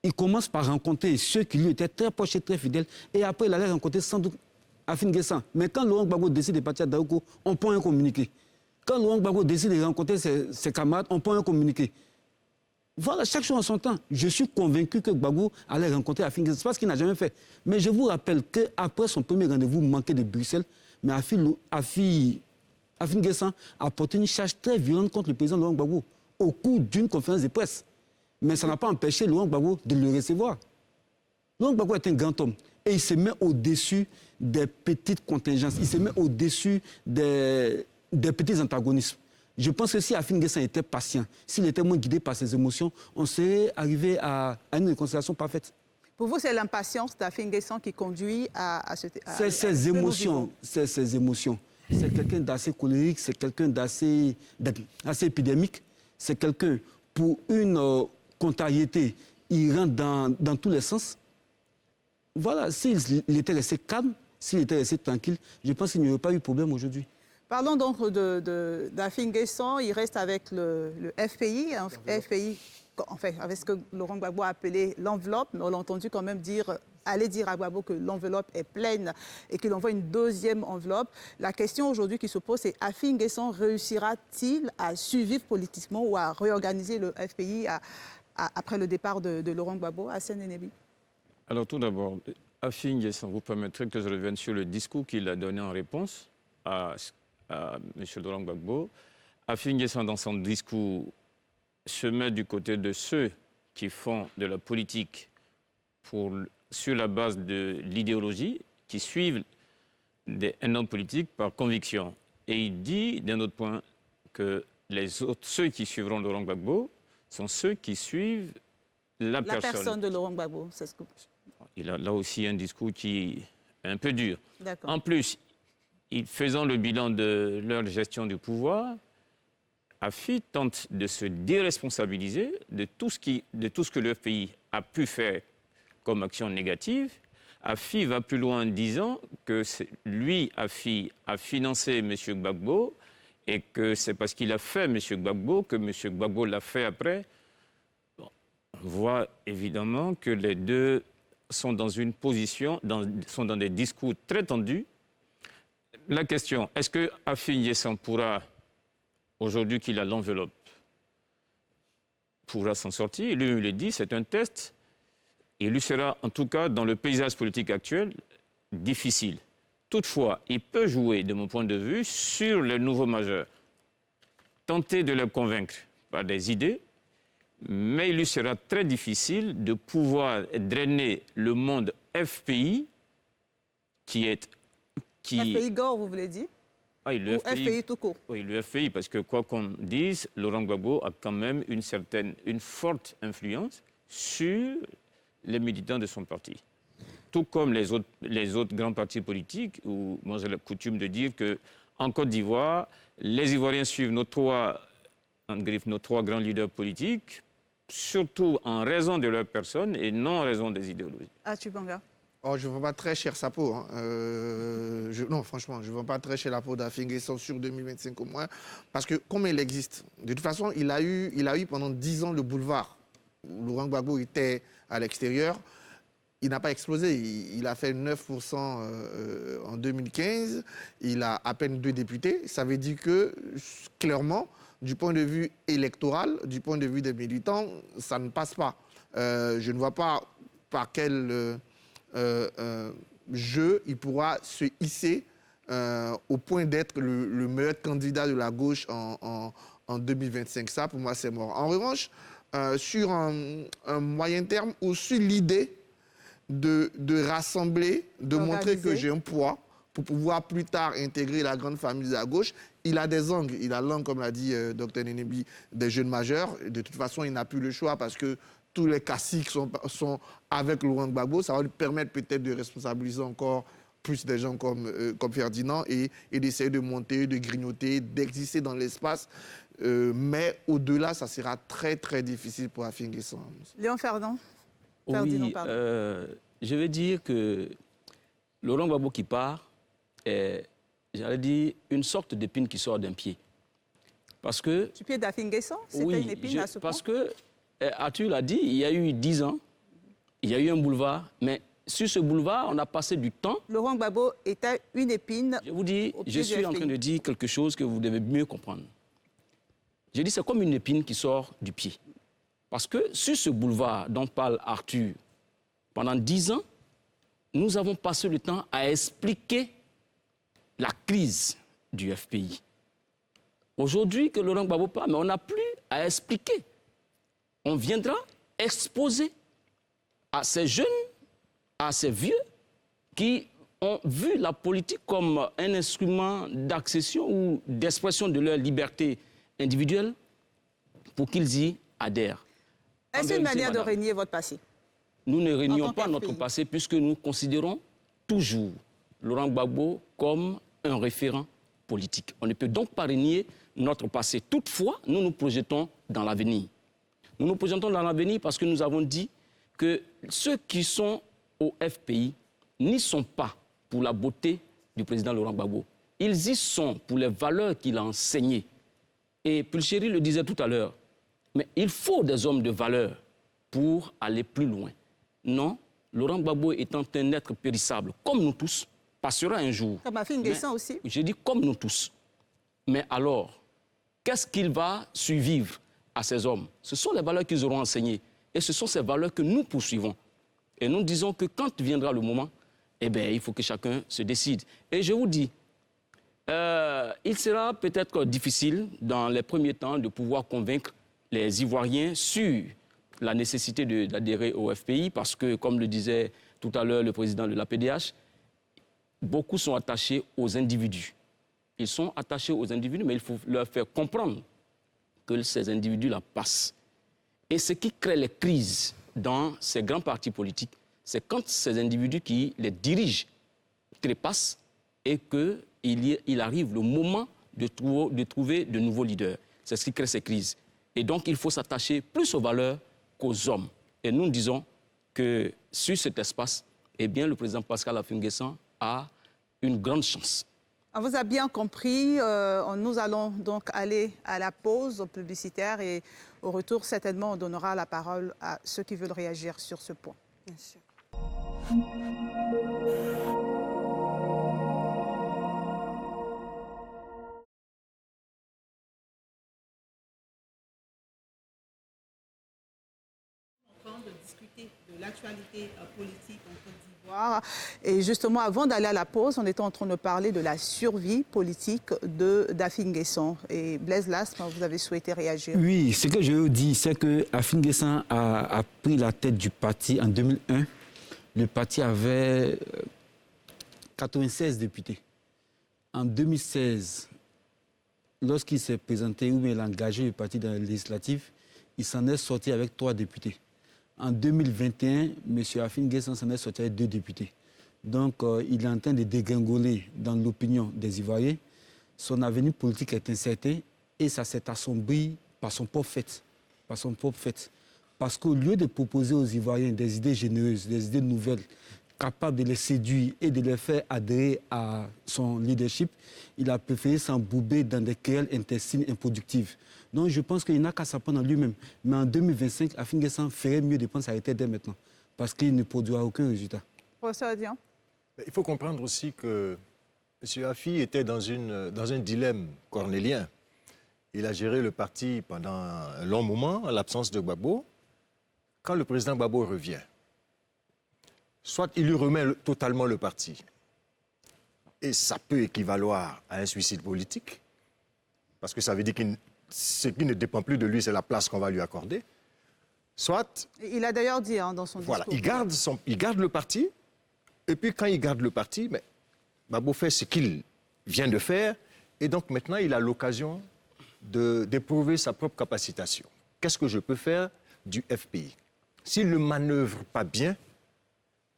Il commence par rencontrer ceux qui lui étaient très proches et très fidèles. Et après, il allait rencontrer sans doute Afin Guessan. Mais quand Laurent Gbagbo décide de partir à Daouko, on prend un communiqué. Quand Laurent Gbagbo décide de rencontrer ses camarades, on prend un communiqué. Voilà, chaque chose en son temps. Je suis convaincu que Gbagbo allait rencontrer Afin Guessan. C'est pas ce qu'il n'a jamais fait. Mais je vous rappelle qu'après son premier rendez-vous manqué de Bruxelles, mais Afin Guessan a porté une charge très violente contre le président Laurent Gbagbo au cours d'une conférence de presse. Mais ça n'a pas empêché Laurent Gbagbo de le recevoir. Laurent Gbagbo est un grand homme et il se met au-dessus des petites contingences. Il se met au-dessus des petits antagonismes. Je pense que si Afin Guessan était patient, s'il était moins guidé par ses émotions, on serait arrivé à une réconciliation parfaite. Pour vous, c'est l'impatience d'Afin Guesson qui conduit à C'est ses émotions. C'est ses émotions. C'est quelqu'un d'assez colérique, c'est quelqu'un d'assez épidémique. C'est quelqu'un, pour une contrariété, il rentre dans tous les sens. Voilà, s'il était resté calme, s'il était resté tranquille, je pense qu'il n'y aurait pas eu de problème aujourd'hui. Parlons donc d'Afin Guesson. Il reste avec le FPI. FPI, en fait, avec ce que Laurent Gbagbo a appelé l'enveloppe. Mais on l'a entendu quand même aller dire à Gbagbo que l'enveloppe est pleine et qu'il envoie une deuxième enveloppe. La question aujourd'hui qui se pose, c'est Afin Guesson réussira-t-il à survivre politiquement ou à réorganiser le FPI après le départ de Laurent Gbagbo à Seine-et-Nebi? Alors tout d'abord, Afin Guesson, vous permettrez que je revienne sur le discours qu'il a donné en réponse à M. Laurent Gbagbo. Afin Guesson, dans son discours, se met du côté de ceux qui font de la politique sur la base de l'idéologie, qui suivent un homme politique par conviction. Et il dit, d'un autre point, que ceux qui suivront Laurent Gbagbo sont ceux qui suivent la personne de Laurent Gbagbo. C'est ce que... Il a là aussi un discours qui est un peu dur. En plus, faisant le bilan de leur gestion du pouvoir, Afi tente de se déresponsabiliser de tout ce que le FPI a pu faire comme action négative. Afi va plus loin en disant que lui, Afi, a financé M. Gbagbo et que c'est parce qu'il a fait M. Gbagbo que M. Gbagbo l'a fait après. Bon, on voit évidemment que les deux sont dans une position, sont dans des discours très tendus. La question, est-ce que Afin Guesson pourra, aujourd'hui qu'il a l'enveloppe, pourra s'en sortir? Lui, il le dit, c'est un test. Il lui sera, en tout cas, dans le paysage politique actuel, difficile. Toutefois, il peut jouer, de mon point de vue, sur les nouveaux majeurs. Tenter de les convaincre par des idées, mais il lui sera très difficile de pouvoir drainer le monde FPI qui est... FPI Gore, vous voulez dire? Ah, le FPI tout court? Oui, le FPI, parce que quoi qu'on dise, Laurent Gbagbo a quand même une forte influence sur les militants de son parti. Tout comme les autres grands partis politiques, où moi j'ai la coutume de dire qu'en Côte d'Ivoire, les Ivoiriens suivent nos trois grands leaders politiques, surtout en raison de leur personne et non en raison des idéologies. Tchibanga. Oh, je ne vends pas très cher sa peau. Hein. Non, franchement, je ne vends pas très cher la peau d'Afin Guesson sur 2025 au moins. Parce que comme elle existe, de toute façon, il a eu pendant 10 ans le boulevard. Laurent Gbagbo était à l'extérieur. Il n'a pas explosé. Il a fait 9% en 2015. Il a à peine 2 députés. Ça veut dire que, clairement, du point de vue électoral, du point de vue des militants, ça ne passe pas. Je ne vois pas par quel jeu il pourra se hisser au point d'être le meilleur candidat de la gauche en 2025. Ça, pour moi, c'est mort. En revanche, sur un moyen terme, ou sur l'idée de rassembler, de montrer que j'ai un poids pour pouvoir plus tard intégrer la grande famille de la gauche, il a des angles. Il a l'angle, comme l'a dit Dr Nenebi, des jeunes majeurs. De toute façon, il n'a plus le choix parce que tous les caciques sont avec Laurent Gbagbo. Ça va lui permettre peut-être de responsabiliser encore plus des gens comme Ferdinand et d'essayer de monter, de grignoter, d'exister dans l'espace. Mais au-delà, ça sera très, très difficile pour Afin Guesson. Léon Ferdinand. Oui, je veux dire que Laurent Gbagbo qui part est, j'allais dire, une sorte d'épine qui sort d'un pied. Parce que... Du pied d'Afin Guesson? C'était une épine à ce point? Parce que, Arthur l'a dit, il y a eu 10 ans, il y a eu un boulevard, mais sur ce boulevard, on a passé du temps. Laurent Gbagbo était une épine. Je vous dis, je suis en train de dire quelque chose que vous devez mieux comprendre. J'ai dit, c'est comme une épine qui sort du pied. Parce que sur ce boulevard dont parle Arthur, pendant 10 ans, nous avons passé le temps à expliquer la crise du FPI. Aujourd'hui, que Laurent Gbagbo parle, mais on n'a plus à expliquer. On viendra exposer à ces jeunes, à ces vieux, qui ont vu la politique comme un instrument d'accession ou d'expression de leur liberté individuelle pour qu'ils y adhèrent. Est-ce une manière de régner votre passé? nous ne réunions pas notre passé puisque nous considérons toujours Laurent Gbagbo comme un référent politique. On ne peut donc pas renier notre passé. Toutefois, nous nous projetons dans l'avenir. Nous nous projetons dans l'avenir parce que nous avons dit que ceux qui sont au FPI n'y sont pas pour la beauté du président Laurent Gbagbo. Ils y sont pour les valeurs qu'il a enseignées. Et Pulchéry le disait tout à l'heure, mais il faut des hommes de valeur pour aller plus loin. Non, Laurent Gbagbo étant un être périssable, comme nous tous, passera un jour. Comme a fait une question aussi. J'ai dit comme nous tous. Mais alors, qu'est-ce qu'il va survivre à ces hommes? Ce sont les valeurs qu'ils auront enseignées. Et ce sont ces valeurs que nous poursuivons. Et nous disons que quand viendra le moment, eh bien, il faut que chacun se décide. Et je vous dis, il sera peut-être difficile dans les premiers temps de pouvoir convaincre les Ivoiriens sur la nécessité d'adhérer au FPI parce que, comme le disait tout à l'heure le président de la PDH, beaucoup sont attachés aux individus. Ils sont attachés aux individus, mais il faut leur faire comprendre que ces individus-là passent. Et ce qui crée les crises dans ces grands partis politiques, c'est quand ces individus qui les dirigent trépassent et qu'il arrive le moment de trouver de nouveaux leaders. C'est ce qui crée ces crises. Et donc, il faut s'attacher plus aux valeurs qu'aux hommes. Et nous disons que sur cet espace, eh bien, le président Pascal Affi-N'Guessan a une grande chance. On vous a bien compris. Nous allons donc aller à la pause publicitaire et au retour, certainement, on donnera la parole à ceux qui veulent réagir sur ce point. Bien sûr. De discuter de l'actualité politique en Côte d'Ivoire. Et justement, avant d'aller à la pause, on était en train de parler de la survie politique d'Affi-N'Guessan. Et Blaise Lasme, vous avez souhaité réagir. Oui, ce que je veux dire, c'est que Affi-N'Guessan a pris la tête du parti en 2001. Le parti avait 96 députés. En 2016, lorsqu'il s'est présenté ou il a engagé le parti dans les législatives, il s'en est sorti avec 3 députés. En 2021, M. Affi-N'Guessan s'en est sorti avec 2 députés. Donc, il est en train de dégringoler dans l'opinion des Ivoiriens. Son avenir politique est incertain et ça s'est assombri par son propre fait. Parce qu'au lieu de proposer aux Ivoiriens des idées généreuses, des idées nouvelles, capables de les séduire et de les faire adhérer à son leadership, il a préféré s'embouber dans des querelles intestines improductives. Donc je pense qu'il n'a qu'à s'en prendre en lui-même. Mais en 2025, Affi-N'Guessan ferait mieux de prendre sa retraite dès maintenant, parce qu'il ne produira aucun résultat. Professeur Adian. Il faut comprendre aussi que M. Affi était dans un dilemme cornélien. Il a géré le parti pendant un long moment, en l'absence de Gbagbo. Quand le président Gbagbo revient, soit il lui remet totalement le parti, et ça peut équivaloir à un suicide politique, parce que ça veut dire que ce qui ne dépend plus de lui, c'est la place qu'on va lui accorder. Soit... Il a d'ailleurs dit dans son discours. Voilà, il garde le parti, et puis quand il garde le parti, Gbagbo fait ce qu'il vient de faire, et donc maintenant il a l'occasion d'éprouver sa propre capacitation. Qu'est-ce que je peux faire du FPI? S'il ne manœuvre pas bien,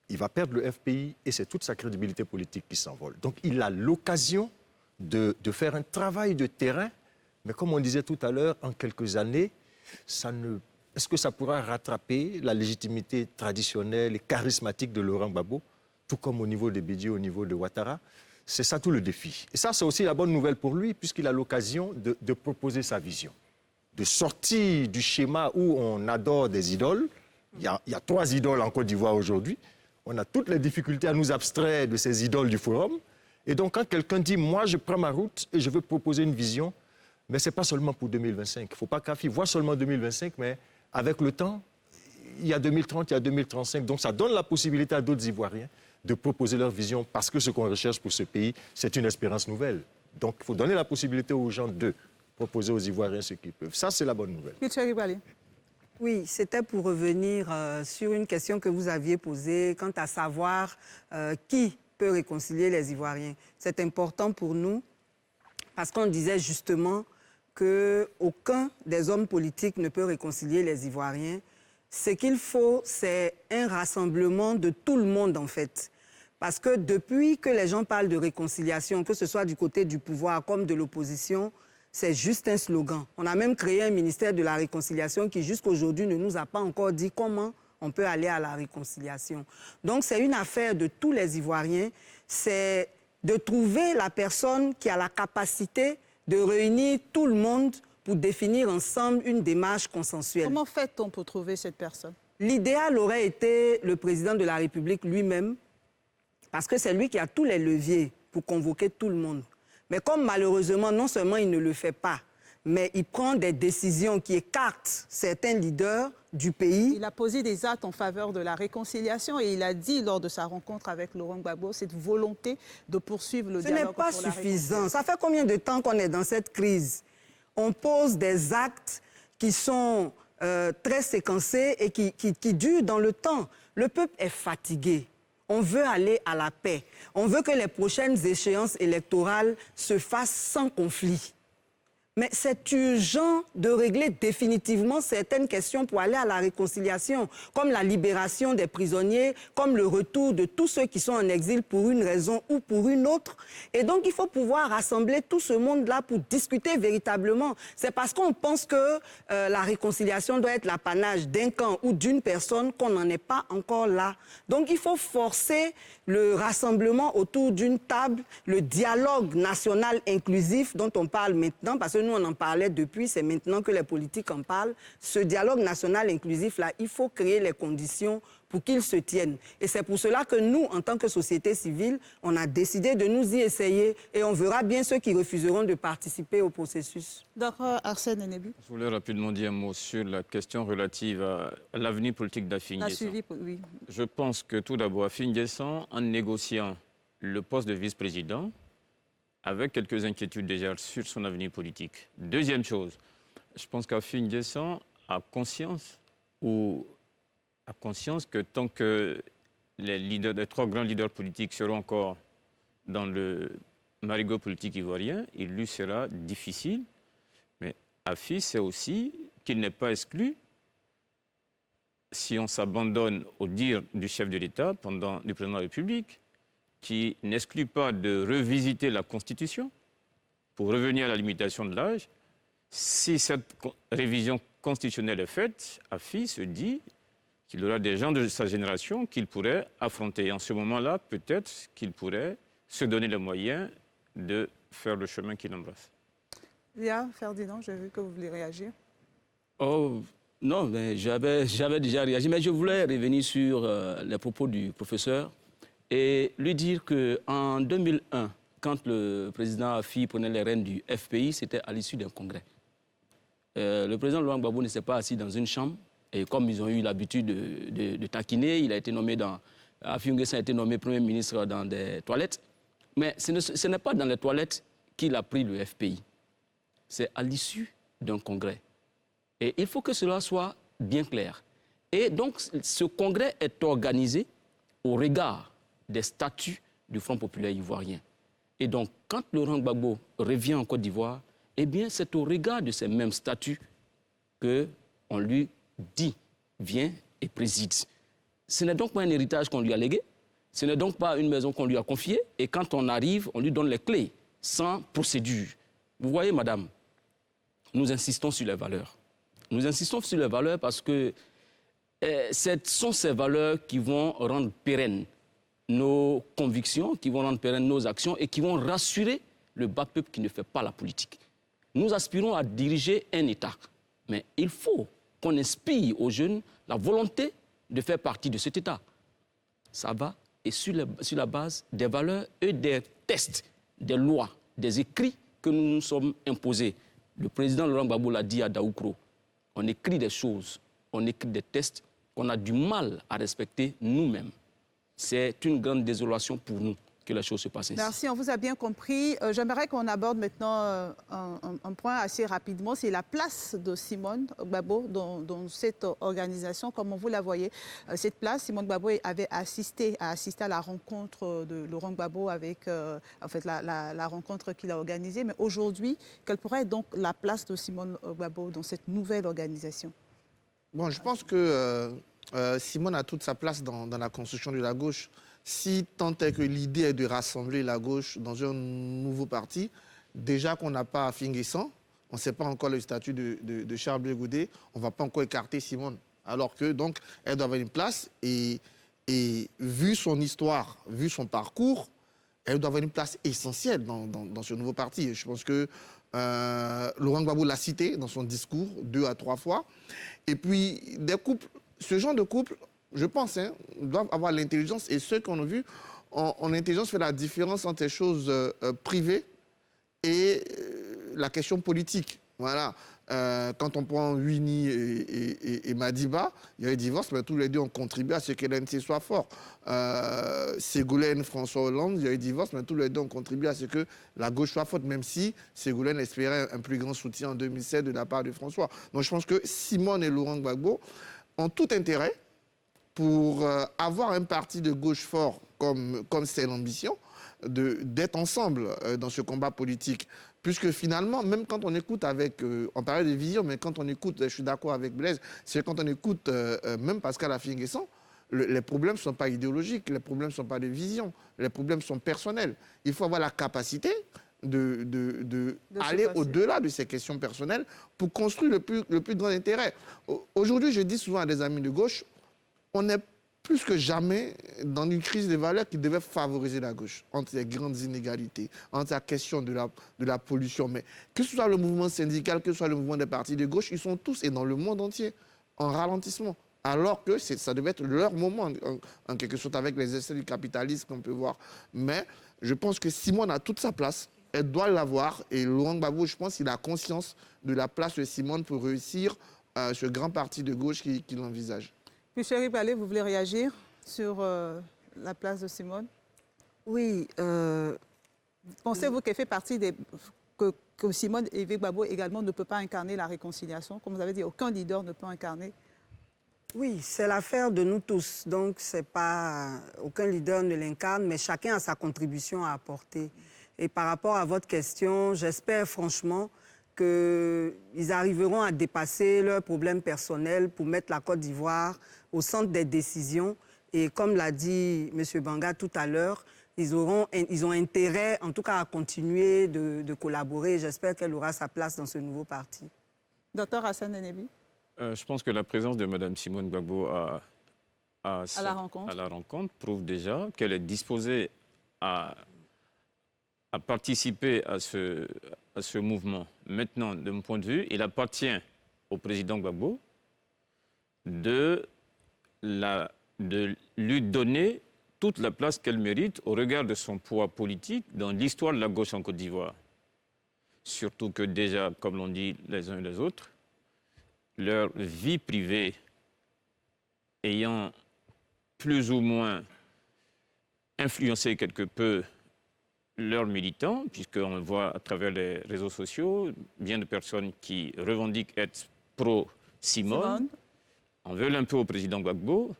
il va perdre le FPI et c'est toute sa crédibilité politique qui s'envole. Donc il a l'occasion de faire un travail de terrain, mais comme on disait tout à l'heure, en quelques années, est-ce que ça pourra rattraper la légitimité traditionnelle et charismatique de Laurent Gbagbo, tout comme au niveau de Bédié, au niveau de Ouattara? C'est ça tout le défi. Et ça, c'est aussi la bonne nouvelle pour lui, puisqu'il a l'occasion de proposer sa vision, de sortir du schéma où on adore des idoles. Il y a 3 idoles en Côte d'Ivoire aujourd'hui. On a toutes les difficultés à nous abstraire de ces idoles du forum. Et donc, quand quelqu'un dit « moi, je prends ma route et je veux proposer une vision », mais ce n'est pas seulement pour 2025. Il ne faut pas qu'Affi voit seulement 2025, mais avec le temps, il y a 2030, il y a 2035. Donc, ça donne la possibilité à d'autres Ivoiriens de proposer leur vision, parce que ce qu'on recherche pour ce pays, c'est une espérance nouvelle. Donc, il faut donner la possibilité aux gens de proposer aux Ivoiriens ce qu'ils peuvent. Ça, c'est la bonne nouvelle. Oui, c'était pour revenir sur une question que vous aviez posée quant à savoir qui peut réconcilier les Ivoiriens. C'est important pour nous parce qu'on disait justement qu'aucun des hommes politiques ne peut réconcilier les Ivoiriens. Ce qu'il faut, c'est un rassemblement de tout le monde, en fait. Parce que depuis que les gens parlent de réconciliation, que ce soit du côté du pouvoir comme de l'opposition, c'est juste un slogan. On a même créé un ministère de la réconciliation qui, jusqu'à aujourd'hui, ne nous a pas encore dit comment on peut aller à la réconciliation. Donc, c'est une affaire de tous les Ivoiriens. C'est de trouver la personne qui a la capacité de réunir tout le monde pour définir ensemble une démarche consensuelle. Comment fait-on pour trouver cette personne? L'idéal aurait été le président de la République lui-même, parce que c'est lui qui a tous les leviers pour convoquer tout le monde. Mais comme malheureusement, non seulement il ne le fait pas, mais il prend des décisions qui écartent certains leaders du pays. Il a posé des actes en faveur de la réconciliation et il a dit lors de sa rencontre avec Laurent Gbagbo cette volonté de poursuivre le dialogue. Ce n'est pas suffisant. Ça fait combien de temps qu'on est dans cette crise? On pose des actes qui sont très séquencés et qui durent dans le temps. Le peuple est fatigué. On veut aller à la paix. On veut que les prochaines échéances électorales se fassent sans conflit. Mais c'est urgent de régler définitivement certaines questions pour aller à la réconciliation, comme la libération des prisonniers, comme le retour de tous ceux qui sont en exil pour une raison ou pour une autre. Et donc, il faut pouvoir rassembler tout ce monde-là pour discuter véritablement. C'est parce qu'on pense que la réconciliation doit être l'apanage d'un camp ou d'une personne qu'on n'en est pas encore là. Donc, il faut forcer le rassemblement autour d'une table, le dialogue national inclusif dont on parle maintenant, parce que nous, on en parlait depuis, c'est maintenant que les politiques en parlent. Ce dialogue national inclusif-là, il faut créer les conditions pour qu'il se tienne. Et c'est pour cela que nous, en tant que société civile, on a décidé de nous y essayer et on verra bien ceux qui refuseront de participer au processus. D'accord, Arsène Ennebi. Je voulais rapidement dire un mot sur la question relative à l'avenir politique d'Afin N'Guessan. Oui. Je pense que tout d'abord, Afin N'Guessan, en négociant le poste de vice-président, avec quelques inquiétudes déjà sur son avenir politique. Deuxième chose, je pense qu'Afin N'Guessan a conscience que tant que les trois grands leaders politiques seront encore dans le marigot politique ivoirien, il lui sera difficile. Mais Afin sait aussi qu'il n'est pas exclu, si on s'abandonne au dire du chef de l'État, du président de la République, qui n'exclut pas de revisiter la Constitution pour revenir à la limitation de l'âge. Si cette révision constitutionnelle est faite, Afin se dit qu'il y aura des gens de sa génération qu'il pourrait affronter. Et en ce moment-là, peut-être qu'il pourrait se donner les moyens de faire le chemin qu'il embrasse. Léa, Ferdinand, j'ai vu que vous vouliez réagir. Oh, non, mais j'avais déjà réagi, mais je voulais revenir sur les propos du professeur et lui dire qu'en 2001, quand le président Afin prenait les rênes du FPI, c'était à l'issue d'un congrès. Le président Laurent Gbagbo ne s'est pas assis dans une chambre, et comme ils ont eu l'habitude de taquiner, il a été nommé Afin N'Guessan a été nommé Premier ministre dans des toilettes. Mais ce n'est pas dans les toilettes qu'il a pris le FPI. C'est à l'issue d'un congrès. Et il faut que cela soit bien clair. Et donc, ce congrès est organisé au regard des statuts du Front populaire ivoirien. Et donc, quand Laurent Gbagbo revient en Côte d'Ivoire, eh bien, c'est au regard de ces mêmes statuts qu'on lui dit, viens et préside. Ce n'est donc pas un héritage qu'on lui a légué, ce n'est donc pas une maison qu'on lui a confiée, et quand on arrive, on lui donne les clés, sans procédure. Vous voyez, madame, nous insistons sur les valeurs. Nous insistons sur les valeurs parce que ce sont ces valeurs qui vont rendre pérennes nos convictions, qui vont rendre pérennes nos actions et qui vont rassurer le bas peuple qui ne fait pas la politique. Nous aspirons à diriger un État, mais il faut qu'on inspire aux jeunes la volonté de faire partie de cet État. Ça va, et sur la base des valeurs et des tests, des lois, des écrits que nous nous sommes imposés. Le président Laurent Gbagbo l'a dit à Daoukro, on écrit des choses, on écrit des tests qu'on a du mal à respecter nous-mêmes. C'est une grande désolation pour nous que la chose se passe ainsi. Merci, on vous a bien compris. J'aimerais qu'on aborde maintenant un point assez rapidement, c'est la place de Simone Gbagbo dans cette organisation. Comme vous la voyez, cette place, Simone Gbagbo avait assisté à la rencontre de Laurent Gbagbo avec en fait, la rencontre qu'il a organisée. Mais aujourd'hui, quelle pourrait être donc la place de Simone Gbagbo dans cette nouvelle organisation? Bon, je pense que Simone a toute sa place dans la construction de la gauche. Si tant est que l'idée est de rassembler la gauche dans un nouveau parti, déjà qu'on n'a pas Finguessan, on ne sait pas encore le statut de Charles Blé Goudé, on ne va pas encore écarter Simone. Alors que, donc, elle doit avoir une place et vu son histoire, vu son parcours, elle doit avoir une place essentielle dans ce nouveau parti. Et je pense que Laurent Gbagbo l'a cité dans son discours 2 à 3 fois. Et puis, des couples, ce genre de couple, je pense, doivent avoir l'intelligence. Et ceux qu'on a vus, en intelligence, fait la différence entre les choses privées et la question politique. Voilà. Quand on prend Winnie et Madiba, il y a eu divorce, mais tous les deux ont contribué à ce que l'NC soit fort. Ségolène, François Hollande, il y a eu divorce, mais tous les deux ont contribué à ce que la gauche soit forte, même si Ségolène espérait un plus grand soutien en 2007 de la part de François. Donc je pense que Simone et Laurent Gbagbo ont tout intérêt pour avoir un parti de gauche fort, comme c'est l'ambition, d'être ensemble dans ce combat politique. Puisque finalement, même quand on écoute on parlait de vision, mais quand on écoute, je suis d'accord avec Blaise, c'est quand on écoute même Pascal Affi-N'Guessan, les problèmes ne sont pas idéologiques, les problèmes ne sont pas de vision, les problèmes sont personnels. Il faut avoir la capacité d'aller au-delà de ces questions personnelles pour construire le plus grand intérêt. Aujourd'hui, je dis souvent à des amis de gauche, on est plus que jamais dans une crise des valeurs qui devait favoriser la gauche, entre les grandes inégalités, entre la question de la pollution. Mais que ce soit le mouvement syndical, que ce soit le mouvement des partis de gauche, ils sont tous, et dans le monde entier, en ralentissement. Alors que ça devait être leur moment, en quelque sorte, avec les essais du capitalisme qu'on peut voir. Mais je pense que Simone a toute sa place, elle doit l'avoir, et Laurent Gbagbo, je pense qu'il a conscience de la place de Simone pour réussir ce grand parti de gauche qu'il envisage. Puis, chérie Balé, vous voulez réagir sur la place de Simone? Oui. Pensez-vous qu'elle fait partie que Simone et Gbagbo également ne peut pas incarner la réconciliation? Comme vous avez dit, aucun leader ne peut incarner. Oui, c'est l'affaire de nous tous. Donc, aucun leader ne l'incarne, mais chacun a sa contribution à apporter. Et par rapport à votre question, j'espère franchement qu'ils arriveront à dépasser leurs problèmes personnels pour mettre la Côte d'Ivoire au centre des décisions. Et comme l'a dit M. Banga tout à l'heure, ils ont intérêt, en tout cas, à continuer de collaborer. J'espère qu'elle aura sa place dans ce nouveau parti. Docteur Hassan Enebi. Je pense que la présence de Mme Simone Gbagbo à la rencontre prouve déjà qu'elle est disposée à participer à ce mouvement. Maintenant, de mon point de vue, il appartient au président Gbagbo de lui donner toute la place qu'elle mérite au regard de son poids politique dans l'histoire de la gauche en Côte d'Ivoire. Surtout que déjà, comme l'ont dit les uns et les autres, leur vie privée ayant plus ou moins influencé quelque peu leurs militants, puisqu'on voit à travers les réseaux sociaux bien de personnes qui revendiquent être pro-Simone, en veulent un peu au président Gbagbo.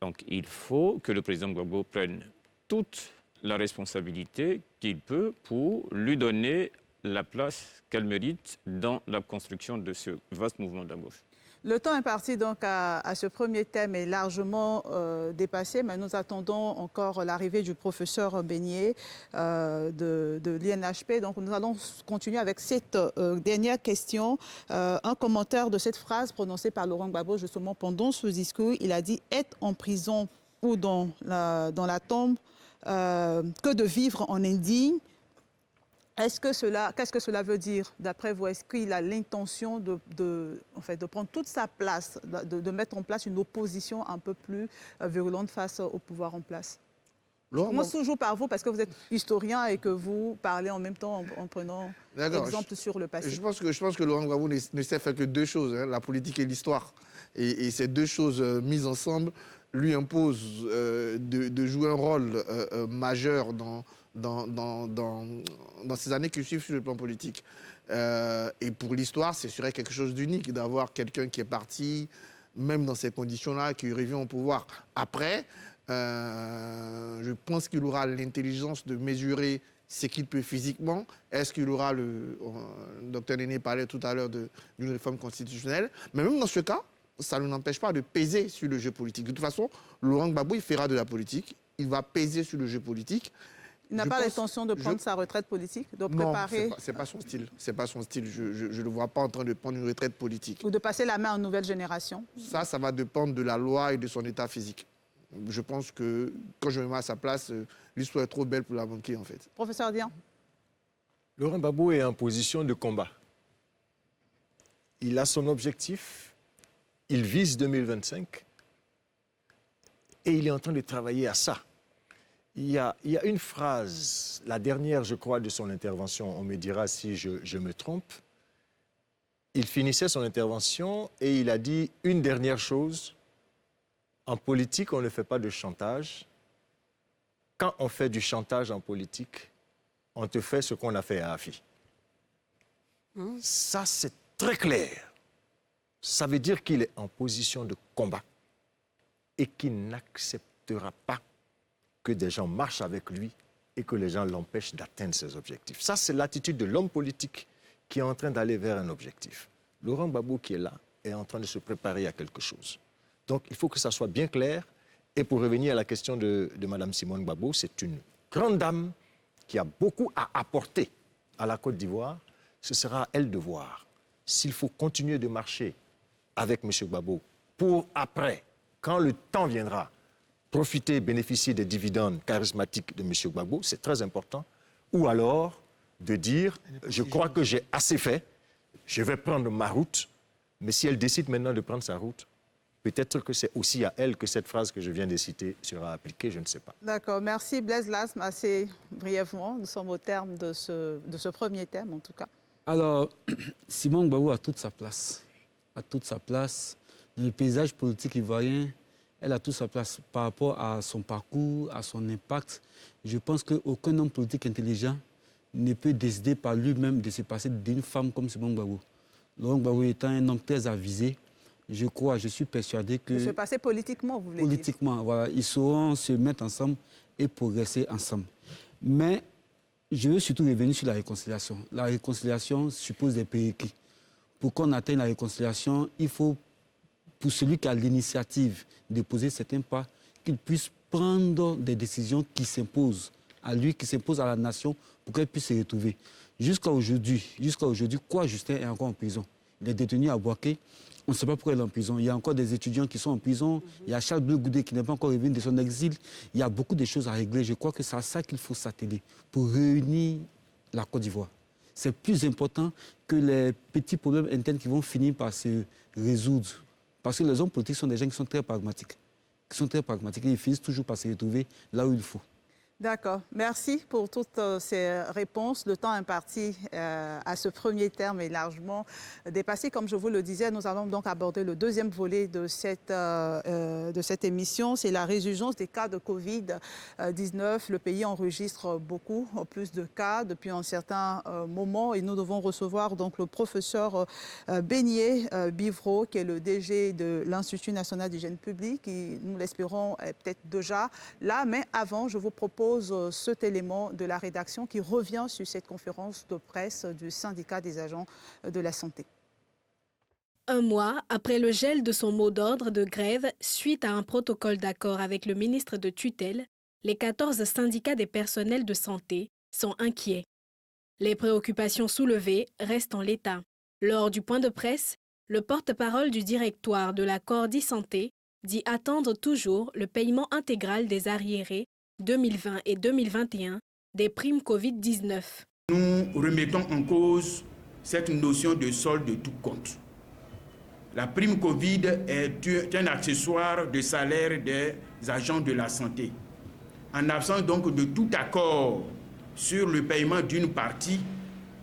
Donc il faut que le président Gbagbo prenne toute la responsabilité qu'il peut pour lui donner la place qu'elle mérite dans la construction de ce vaste mouvement de la gauche. Le temps imparti donc à ce premier thème est largement dépassé, mais nous attendons encore l'arrivée du professeur Beignet de l'INHP. Donc nous allons continuer avec cette dernière question. Un commentaire de cette phrase prononcée par Laurent Gbagbo justement pendant ce discours. Il a dit « être en prison ou dans la tombe que de vivre en indigne ». Qu'est-ce que cela veut dire, d'après vous? Est-ce qu'il a l'intention de prendre toute sa place, de mettre en place une opposition un peu plus virulente face au pouvoir en place? Je commence toujours par vous, parce que vous êtes historien et que vous parlez en même temps en prenant exemple sur le passé. Je pense que Laurent Gbagbo ne sait faire que deux choses, la politique et l'histoire. Et ces deux choses mises ensemble lui imposent de jouer un rôle majeur dans ces années qui suivent sur le plan politique. Et pour l'histoire, c'est sûr quelque chose d'unique d'avoir quelqu'un qui est parti, même dans ces conditions-là, qui revient au pouvoir. Après, je pense qu'il aura l'intelligence de mesurer ce qu'il peut physiquement. Est-ce qu'il aura le docteur Néné parlait tout à l'heure d'une réforme constitutionnelle. Mais même dans ce cas, ça ne l'empêche pas de peser sur le jeu politique. De toute façon, Laurent Gbagbo, il fera de la politique, il va peser sur le jeu politique. Il n'a pas l'intention de prendre sa retraite politique, de préparer... Non, c'est pas son style. C'est pas son style. Je ne le vois pas en train de prendre une retraite politique. Ou de passer la main aux nouvelles générations. Ça va dépendre de la loi et de son état physique. Je pense que quand je me mets à sa place, l'histoire est trop belle pour la manquer, en fait. Professeur Dian. Laurent Gbagbo est en position de combat. Il a son objectif, il vise 2025 et il est en train de travailler à ça. Il y a une phrase, la dernière, je crois, de son intervention, on me dira si je me trompe. Il finissait son intervention et il a dit une dernière chose. En politique, on ne fait pas de chantage. Quand on fait du chantage en politique, on te fait ce qu'on a fait à Afi. Ça, c'est très clair. Ça veut dire qu'il est en position de combat et qu'il n'acceptera pas que des gens marchent avec lui et que les gens l'empêchent d'atteindre ses objectifs. Ça, c'est l'attitude de l'homme politique qui est en train d'aller vers un objectif. Laurent Gbagbo, qui est là, est en train de se préparer à quelque chose. Donc, il faut que ça soit bien clair. Et pour revenir à la question de Mme Simone Gbagbo, c'est une grande dame qui a beaucoup à apporter à la Côte d'Ivoire. Ce sera à elle de voir s'il faut continuer de marcher avec M. Gbagbo pour après, quand le temps viendra, profiter, bénéficier des dividendes charismatiques de M. Gbagbo, c'est très important, ou alors de dire, je crois que j'ai assez fait, je vais prendre ma route, mais si elle décide maintenant de prendre sa route, peut-être que c'est aussi à elle que cette phrase que je viens de citer sera appliquée, je ne sais pas. D'accord, merci Blaise Lasme. Assez brièvement, nous sommes au terme de ce premier thème en tout cas. Alors, Simone Gbagbo a toute sa place. A toute sa place dans le paysage politique ivoirien. Elle a toute sa place par rapport à son parcours, à son impact. Je pense qu'aucun homme politique intelligent ne peut décider par lui-même de se passer d'une femme comme Simone Gbagbo. Laurent Gbagbo étant un homme très avisé, je suis persuadé que... De se passer politiquement, vous voulez dire? Politiquement, voilà. Ils sauront se mettre ensemble et progresser ensemble. Mais je veux surtout revenir sur la réconciliation. La réconciliation suppose des prérequis. Pour qu'on atteigne la réconciliation, il faut, pour celui qui a l'initiative de poser certains pas, qu'il puisse prendre des décisions qui s'imposent à lui, qui s'imposent à la nation, pour qu'elle puisse se retrouver. Jusqu'à aujourd'hui, quoi, Justin est encore en prison. Il est détenu à Boaké. On ne sait pas pourquoi il est en prison. Il y a encore des étudiants qui sont en prison. Il y a Charles Bleu Goudé qui n'est pas encore revenu de son exil. Il y a beaucoup de choses à régler. Je crois que c'est à ça qu'il faut s'atteler pour réunir la Côte d'Ivoire. C'est plus important que les petits problèmes internes qui vont finir par se résoudre. Parce que les hommes politiques sont des gens qui sont très pragmatiques. Et ils finissent toujours par se retrouver là où il faut. D'accord. Merci pour toutes ces réponses. Le temps imparti à ce premier terme est largement dépassé. Comme je vous le disais, nous allons donc aborder le deuxième volet de cette émission. C'est la résurgence des cas de Covid-19. Le pays enregistre beaucoup plus de cas depuis un certain moment et nous devons recevoir donc le professeur Beignet Bivro, qui est le DG de l'Institut national d'hygiène publique, qui, nous l'espérons, est peut-être déjà là. Mais avant, je vous propose cet élément de la rédaction qui revient sur cette conférence de presse du syndicat des agents de la santé. Un mois après le gel de son mot d'ordre de grève suite à un protocole d'accord avec le ministre de tutelle, les 14 syndicats des personnels de santé sont inquiets. Les préoccupations soulevées restent en l'état. Lors du point de presse, le porte-parole du directoire de la Cordi Santé dit attendre toujours le paiement intégral des arriérés 2020 et 2021 des primes Covid-19. Nous remettons en cause cette notion de solde de tout compte. La prime Covid est un accessoire de salaire des agents de la santé. En absence donc de tout accord sur le paiement d'une partie,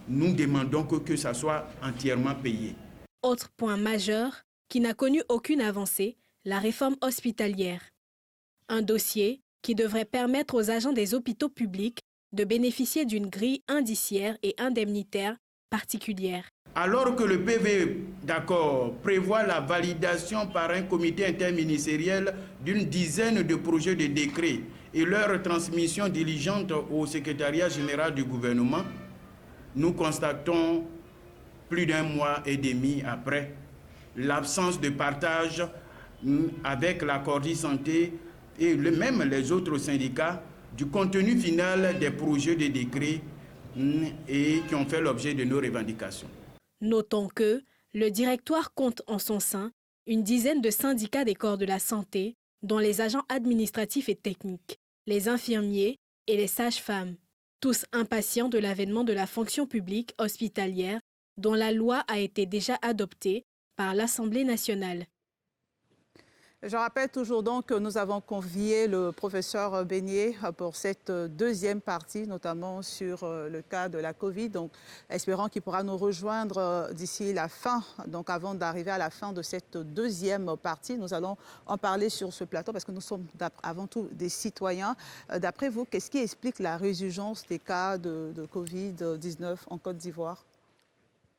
nous demandons que ça soit entièrement payé. Autre point majeur qui n'a connu aucune avancée, la réforme hospitalière. Un dossier qui devrait permettre aux agents des hôpitaux publics de bénéficier d'une grille indiciaire et indemnitaire particulière. Alors que le PV d'accord prévoit la validation par un comité interministériel d'une dizaine de projets de décrets et leur transmission diligente au secrétariat général du gouvernement, nous constatons plus d'un mois et demi après l'absence de partage avec la Cordi Santé et même les autres syndicats du contenu final des projets de décret et qui ont fait l'objet de nos revendications. Notons que le directoire compte en son sein une dizaine de syndicats des corps de la santé, dont les agents administratifs et techniques, les infirmiers et les sages-femmes, tous impatients de l'avènement de la fonction publique hospitalière dont la loi a été déjà adoptée par l'Assemblée nationale. Je rappelle toujours donc que nous avons convié le professeur Beignet pour cette deuxième partie, notamment sur le cas de la Covid. Donc, espérons qu'il pourra nous rejoindre d'ici la fin. Donc, avant d'arriver à la fin de cette deuxième partie, nous allons en parler sur ce plateau parce que nous sommes avant tout des citoyens. D'après vous, qu'est-ce qui explique la résurgence des cas de Covid-19 en Côte d'Ivoire?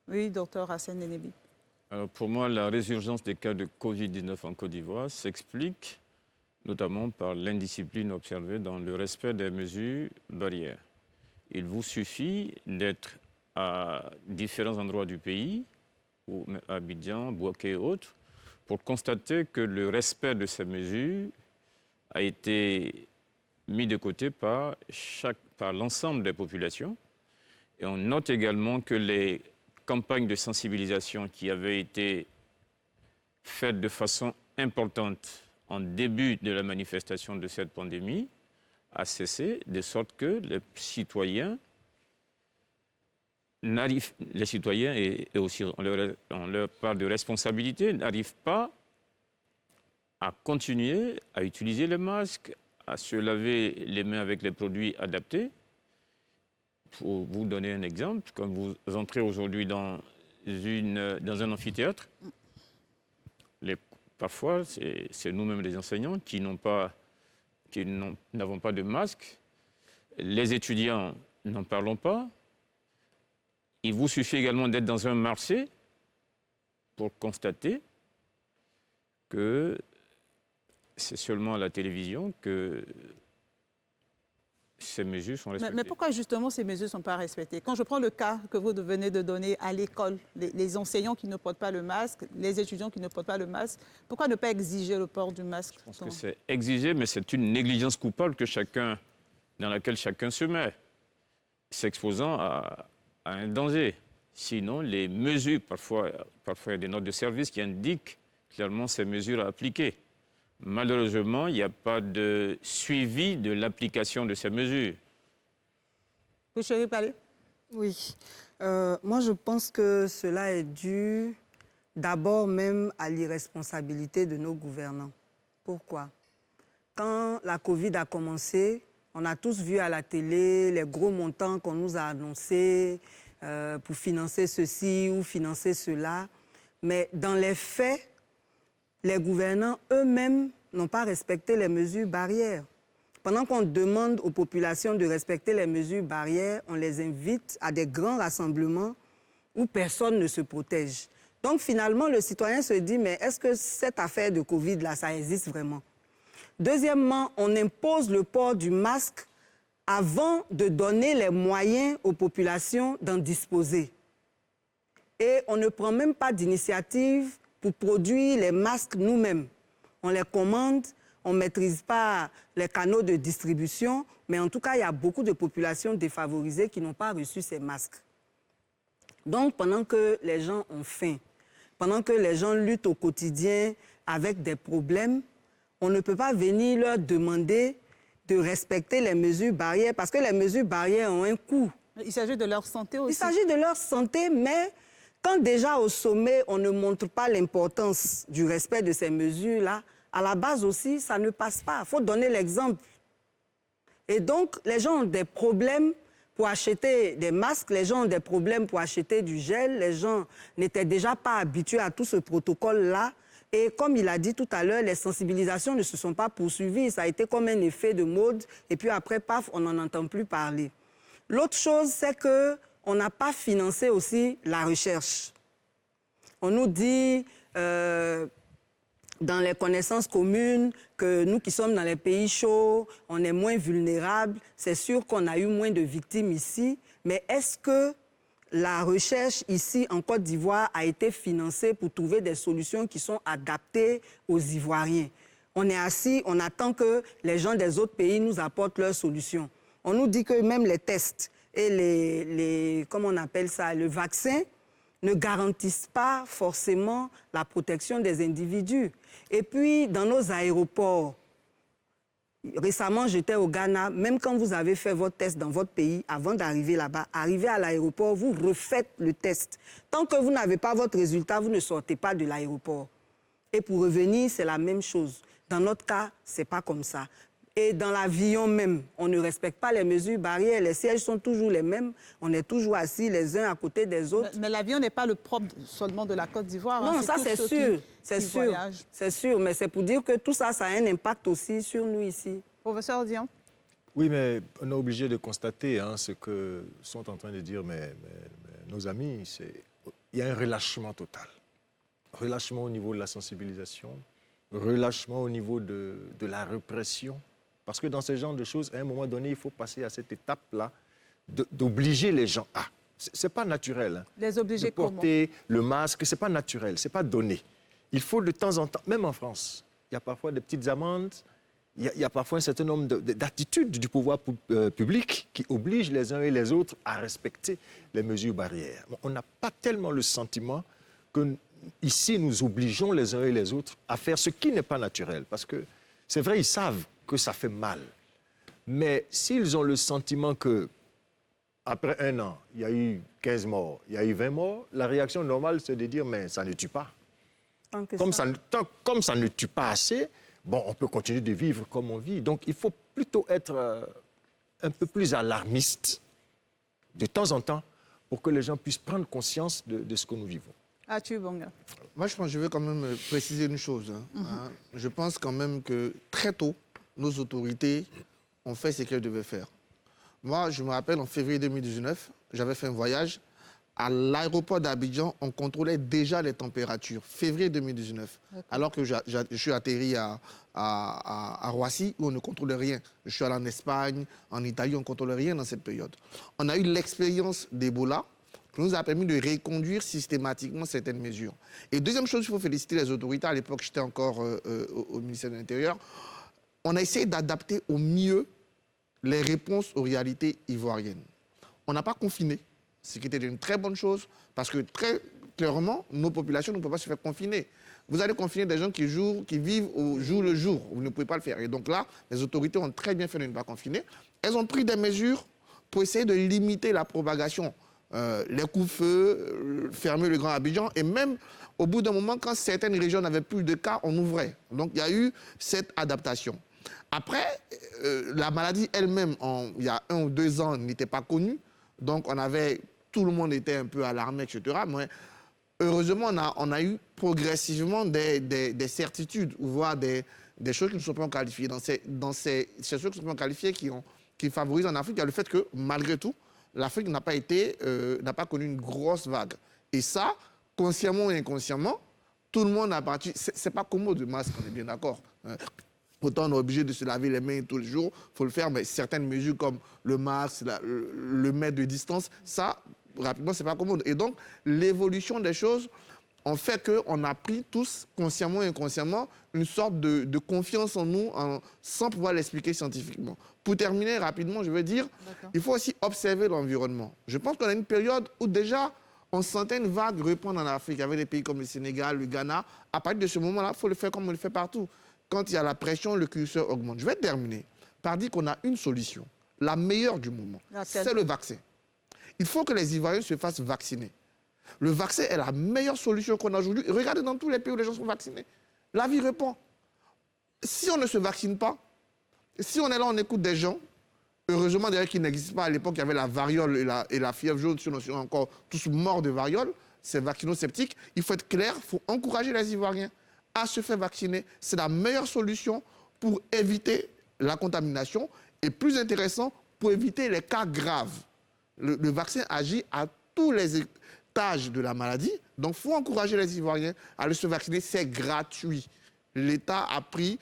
Oui, docteur Hassen Nenebi. Alors pour moi, la résurgence des cas de Covid-19 en Côte d'Ivoire s'explique notamment par l'indiscipline observée dans le respect des mesures barrières. Il vous suffit d'être à différents endroits du pays, ou à Abidjan, Bouaké et autres, pour constater que le respect de ces mesures a été mis de côté par l'ensemble des populations. Et on note également que les campagne de sensibilisation qui avait été faite de façon importante en début de la manifestation de cette pandémie a cessé, de sorte que les citoyens et aussi en leur part de responsabilité n'arrivent pas à continuer à utiliser le masque, à se laver les mains avec les produits adaptés. Pour vous donner un exemple, quand vous entrez aujourd'hui dans un amphithéâtre, parfois c'est nous-mêmes les enseignants qui n'avons pas de masque. Les étudiants n'en parlons pas. Il vous suffit également d'être dans un marché pour constater que c'est seulement à la télévision que ces mesures sont respectées. Mais pourquoi justement ces mesures ne sont pas respectées? Quand je prends le cas que vous venez de donner à l'école, les enseignants qui ne portent pas le masque, les étudiants qui ne portent pas le masque, pourquoi ne pas exiger le port du masque? Je pense que c'est exigé, mais c'est une négligence coupable dans laquelle chacun se met, s'exposant à un danger. Sinon, les mesures, parfois il y a des notes de service qui indiquent clairement ces mesures à appliquer. Malheureusement, il n'y a pas de suivi de l'application de ces mesures. Vous chérie parler? Oui. Moi, je pense que cela est dû d'abord même à l'irresponsabilité de nos gouvernants. Pourquoi? Quand la Covid a commencé, on a tous vu à la télé les gros montants qu'on nous a annoncés pour financer ceci ou financer cela. Mais dans les faits, les gouvernants eux-mêmes n'ont pas respecté les mesures barrières. Pendant qu'on demande aux populations de respecter les mesures barrières, on les invite à des grands rassemblements où personne ne se protège. Donc finalement, le citoyen se dit, mais est-ce que cette affaire de Covid-là, ça existe vraiment? Deuxièmement, on impose le port du masque avant de donner les moyens aux populations d'en disposer. Et on ne prend même pas d'initiative pour produire les masques nous-mêmes. On les commande, on ne maîtrise pas les canaux de distribution, mais en tout cas, il y a beaucoup de populations défavorisées qui n'ont pas reçu ces masques. Donc, pendant que les gens ont faim, pendant que les gens luttent au quotidien avec des problèmes, on ne peut pas venir leur demander de respecter les mesures barrières, parce que les mesures barrières ont un coût. Il s'agit de leur santé aussi. Il s'agit de leur santé, mais quand déjà au sommet, on ne montre pas l'importance du respect de ces mesures-là, à la base aussi, ça ne passe pas. Il faut donner l'exemple. Et donc, les gens ont des problèmes pour acheter des masques, les gens ont des problèmes pour acheter du gel, les gens n'étaient déjà pas habitués à tout ce protocole-là. Et comme il a dit tout à l'heure, les sensibilisations ne se sont pas poursuivies. Ça a été comme un effet de mode. Et puis après, paf, on n'en entend plus parler. L'autre chose, c'est qu'on n'a pas financé aussi la recherche. On nous dit, dans les connaissances communes, que nous qui sommes dans les pays chauds, on est moins vulnérables. C'est sûr qu'on a eu moins de victimes ici. Mais est-ce que la recherche ici en Côte d'Ivoire a été financée pour trouver des solutions qui sont adaptées aux Ivoiriens. On est assis, on attend que les gens des autres pays nous apportent leurs solutions. On nous dit que même les tests et comment on appelle ça, le vaccin ne garantissent pas forcément la protection des individus. Et puis, dans nos aéroports, récemment, j'étais au Ghana, même quand vous avez fait votre test dans votre pays, avant d'arriver là-bas, arrivé à l'aéroport, vous refaites le test. Tant que vous n'avez pas votre résultat, vous ne sortez pas de l'aéroport. Et pour revenir, c'est la même chose. Dans notre cas, ce n'est pas comme ça. Et dans l'avion même, on ne respecte pas les mesures barrières. Les sièges sont toujours les mêmes. On est toujours assis les uns à côté des autres. Mais l'avion n'est pas le propre seulement de la Côte d'Ivoire. Non, ça c'est sûr. C'est sûr. Mais c'est pour dire que tout ça, ça a un impact aussi sur nous ici. Professeur Dion. Oui, mais on est obligé de constater ce que sont en train de dire nos amis. Il y a un relâchement total. Relâchement au niveau de la sensibilisation, relâchement au niveau de la répression. Parce que dans ce genre de choses, à un moment donné, il faut passer à cette étape-là d'obliger les gens à. Ce n'est pas naturel. Les obliger de porter le masque, ce n'est pas naturel, ce n'est pas donné. Il faut de temps en temps, même en France, il y a parfois des petites amendes, il y a parfois un certain nombre d'attitudes du pouvoir public qui obligent les uns et les autres à respecter les mesures barrières. On n'a pas tellement le sentiment que ici, nous obligeons les uns et les autres à faire ce qui n'est pas naturel. Parce que c'est vrai, ils savent que ça fait mal. Mais s'ils ont le sentiment que après 1 an, il y a eu 15 morts, il y a eu 20 morts, la réaction normale, c'est de dire, mais ça ne tue pas. Comme ça ne tue pas assez, bon, on peut continuer de vivre comme on vit. Donc, il faut plutôt être un peu plus alarmiste de temps en temps pour que les gens puissent prendre conscience de ce que nous vivons. Moi, je veux quand même préciser une chose. Je pense quand même que très tôt, nos autorités ont fait ce qu'elles devaient faire. Moi, je me rappelle, en février 2019, j'avais fait un voyage. À l'aéroport d'Abidjan, on contrôlait déjà les températures. Février 2019. Alors que je suis atterri à Roissy, où on ne contrôlait rien. Je suis allé en Espagne, en Italie, on ne contrôlait rien dans cette période. On a eu l'expérience d'Ebola, qui nous a permis de reconduire systématiquement certaines mesures. Et deuxième chose, il faut féliciter les autorités. À l'époque, j'étais encore au ministère de l'Intérieur. On a essayé d'adapter au mieux les réponses aux réalités ivoiriennes. On n'a pas confiné, ce qui était une très bonne chose, parce que très clairement, nos populations ne peuvent pas se faire confiner. Vous allez confiner des gens qui vivent au jour le jour. Vous ne pouvez pas le faire. Et donc là, les autorités ont très bien fait de ne pas confiner. Elles ont pris des mesures pour essayer de limiter la propagation. Les coups-feux, fermer le Grand Abidjan, et même au bout d'un moment, quand certaines régions n'avaient plus de cas, on ouvrait. Donc il y a eu cette adaptation. Après, la maladie elle-même, il y a 1 ou 2 ans, n'était pas connue. Donc tout le monde était un peu alarmé, etc. Mais heureusement, on a eu progressivement des certitudes, voire des choses qui ne sont pas qualifiées. Dans ces choses qui ne sont pas qualifiées, qui favorisent en Afrique, il y a le fait que, malgré tout, l'Afrique n'a pas connu une grosse vague. Et ça, consciemment ou inconsciemment, tout le monde a parti. C'est pas commode de masque, on est bien d'accord. Autant on est obligé de se laver les mains tous les jours, il faut le faire, mais certaines mesures comme le masque, le mètre de distance, ça, rapidement, c'est pas commode. Et donc, l'évolution des choses ont fait qu'on a pris tous, consciemment ou inconsciemment, une sorte de confiance en nous, sans pouvoir l'expliquer scientifiquement. Pour terminer rapidement, je veux dire, il faut aussi observer l'environnement. Je pense qu'on a une période où déjà, on sentait une vague reprendre en Afrique, avec des pays comme le Sénégal, le Ghana. À partir de ce moment-là, il faut le faire comme on le fait partout. Quand il y a la pression, le curseur augmente. Je vais terminer par dire qu'on a une solution, la meilleure du moment, c'est le vaccin. Il faut que les Ivoiriens se fassent vacciner. Le vaccin est la meilleure solution qu'on a aujourd'hui. Regardez dans tous les pays où les gens sont vaccinés. La vie répond. Si on ne se vaccine pas, si on est là, on écoute des gens, heureusement d'ailleurs qu'il n'existe pas, à l'époque il y avait la variole et la fièvre jaune, si on est encore tous morts de variole, c'est vaccino-sceptique. Il faut être clair, il faut encourager les Ivoiriens à se faire vacciner. C'est la meilleure solution pour éviter la contamination et, plus intéressant, pour éviter les cas graves. Le vaccin agit à tous les étages de la maladie, donc il faut encourager les Ivoiriens à aller se vacciner, c'est gratuit. L'État a pris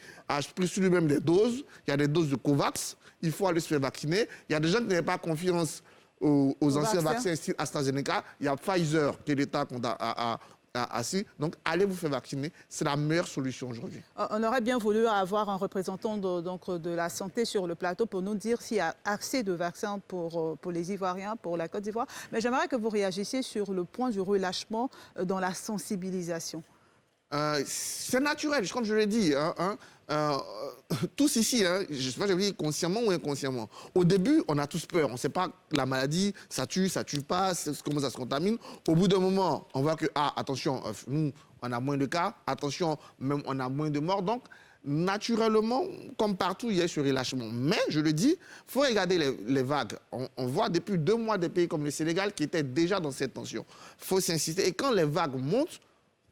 sur lui-même des doses, il y a des doses de Covax, il faut aller se faire vacciner. Il y a des gens qui n'avaient pas confiance aux anciens vaccins style AstraZeneca. Il y a Pfizer qui est l'État qu'on a assis. Donc, allez vous faire vacciner. C'est la meilleure solution aujourd'hui. On aurait bien voulu avoir un représentant de la santé sur le plateau pour nous dire s'il y a assez de vaccins pour les Ivoiriens, pour la Côte d'Ivoire. Mais j'aimerais que vous réagissiez sur le point du relâchement dans la sensibilisation. C'est naturel, comme je l'ai dit. Tous ici, je ne sais pas, je veux dire consciemment ou inconsciemment. Au début, on a tous peur. On ne sait pas la maladie, ça tue pas, comment ça se contamine. Au bout d'un moment, on voit que, attention, nous, on a moins de cas. Attention, même on a moins de morts. Donc, naturellement, comme partout, il y a ce relâchement. Mais, je le dis, il faut regarder les vagues. On voit depuis 2 mois des pays comme le Sénégal qui étaient déjà dans cette tension. Il faut s'insister. Et quand les vagues montent,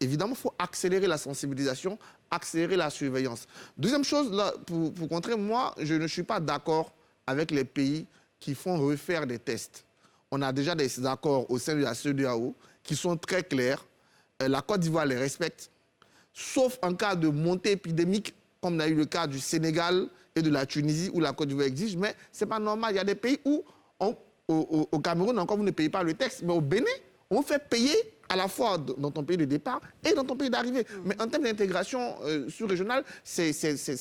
évidemment, il faut accélérer la sensibilisation, accélérer la surveillance. Deuxième chose, là, pour contrer, moi, je ne suis pas d'accord avec les pays qui font refaire des tests. On a déjà des accords au sein de la CEDEAO qui sont très clairs. La Côte d'Ivoire les respecte, sauf en cas de montée épidémique, comme on a eu le cas du Sénégal et de la Tunisie, où la Côte d'Ivoire exige. Mais ce n'est pas normal. Il y a des pays où, au Cameroun, encore, vous ne payez pas le test. Mais au Bénin, on fait payer à la fois dans ton pays de départ et dans ton pays d'arrivée. Mais en termes d'intégration sous-régionale, c'est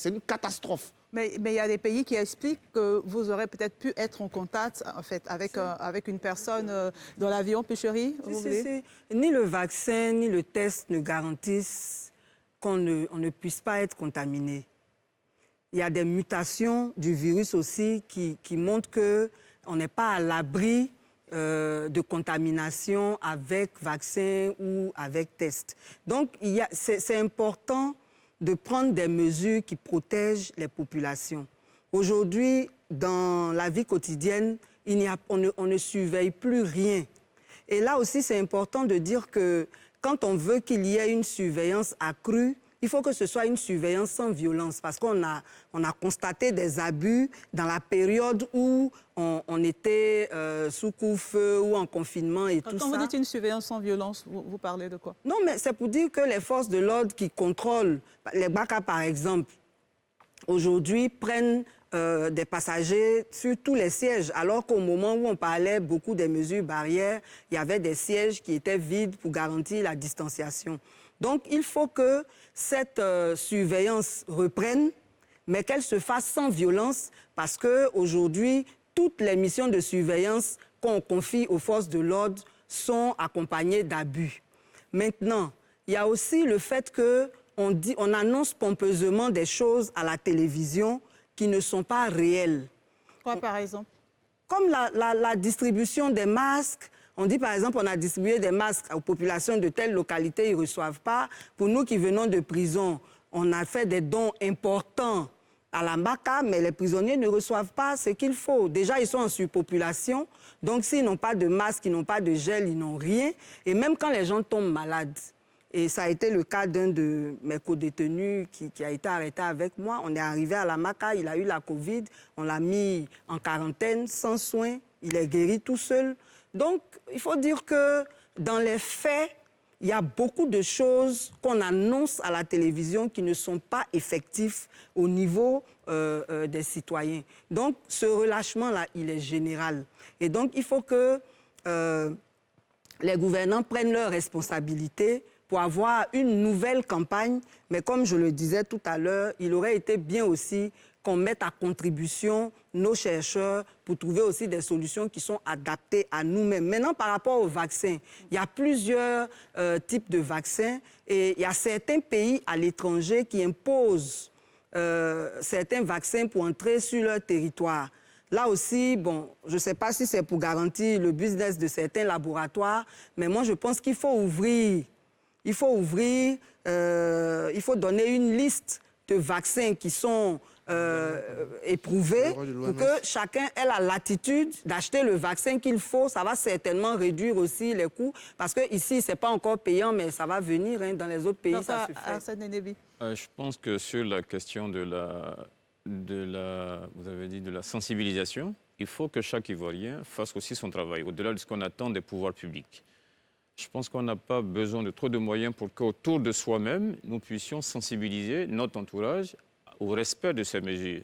une catastrophe. Mais il y a des pays qui expliquent que vous aurez peut-être pu être en contact en fait, avec une personne dans l'avion, Pécherie, Ni le vaccin, ni le test ne garantissent qu'on ne puisse pas être contaminé. Il y a des mutations du virus aussi qui montrent qu'on n'est pas à l'abri de contamination avec vaccin ou avec test. Donc, c'est important de prendre des mesures qui protègent les populations. Aujourd'hui, dans la vie quotidienne, on ne surveille plus rien. Et là aussi, c'est important de dire que quand on veut qu'il y ait une surveillance accrue, il faut que ce soit une surveillance sans violence, parce qu'on a constaté des abus dans la période où on était sous couvre-feu ou en confinement et tout ça. Quand vous dites une surveillance sans violence, vous parlez de quoi? Non, mais c'est pour dire que les forces de l'ordre qui contrôlent, les Baka par exemple, aujourd'hui prennent des passagers sur tous les sièges, alors qu'au moment où on parlait beaucoup des mesures barrières, il y avait des sièges qui étaient vides pour garantir la distanciation. Donc, il faut que cette surveillance reprenne, mais qu'elle se fasse sans violence, parce qu'aujourd'hui, toutes les missions de surveillance qu'on confie aux forces de l'ordre sont accompagnées d'abus. Maintenant, il y a aussi le fait qu'on annonce pompeusement des choses à la télévision qui ne sont pas réelles. Quoi, par exemple? Comme la distribution des masques. On dit, par exemple, on a distribué des masques aux populations de telle localité, ils ne reçoivent pas. Pour nous qui venons de prison, on a fait des dons importants à la Mbaka, mais les prisonniers ne reçoivent pas ce qu'il faut. Déjà, ils sont en surpopulation, donc s'ils n'ont pas de masque, ils n'ont pas de gel, ils n'ont rien. Et même quand les gens tombent malades, et ça a été le cas d'un de mes co-détenus qui a été arrêté avec moi, on est arrivé à la Mbaka, il a eu la Covid, on l'a mis en quarantaine, sans soins, il est guéri tout seul. Donc, il faut dire que dans les faits, il y a beaucoup de choses qu'on annonce à la télévision qui ne sont pas effectives au niveau des citoyens. Donc, ce relâchement-là, il est général. Et donc, il faut que les gouvernants prennent leurs responsabilités pour avoir une nouvelle campagne. Mais comme je le disais tout à l'heure, il aurait été bien aussi qu'on mette à contribution nos chercheurs pour trouver aussi des solutions qui sont adaptées à nous-mêmes. Maintenant, par rapport aux vaccins, il y a plusieurs types de vaccins et il y a certains pays à l'étranger qui imposent certains vaccins pour entrer sur leur territoire. Là aussi, bon, je ne sais pas si c'est pour garantir le business de certains laboratoires, mais moi, je pense qu'il faut ouvrir. Il faut donner une liste de vaccins qui sont éprouvés pour que chacun ait la latitude d'acheter le vaccin qu'il faut. Ça va certainement réduire aussi les coûts parce qu'ici, ce n'est pas encore payant, mais ça va venir. Dans les autres pays, ça se fait. Je pense que sur la question de la sensibilisation, il faut que chaque Ivoirien fasse aussi son travail, au-delà de ce qu'on attend des pouvoirs publics. Je pense qu'on n'a pas besoin de trop de moyens pour qu'autour de soi-même, nous puissions sensibiliser notre entourage au respect de ces mesures.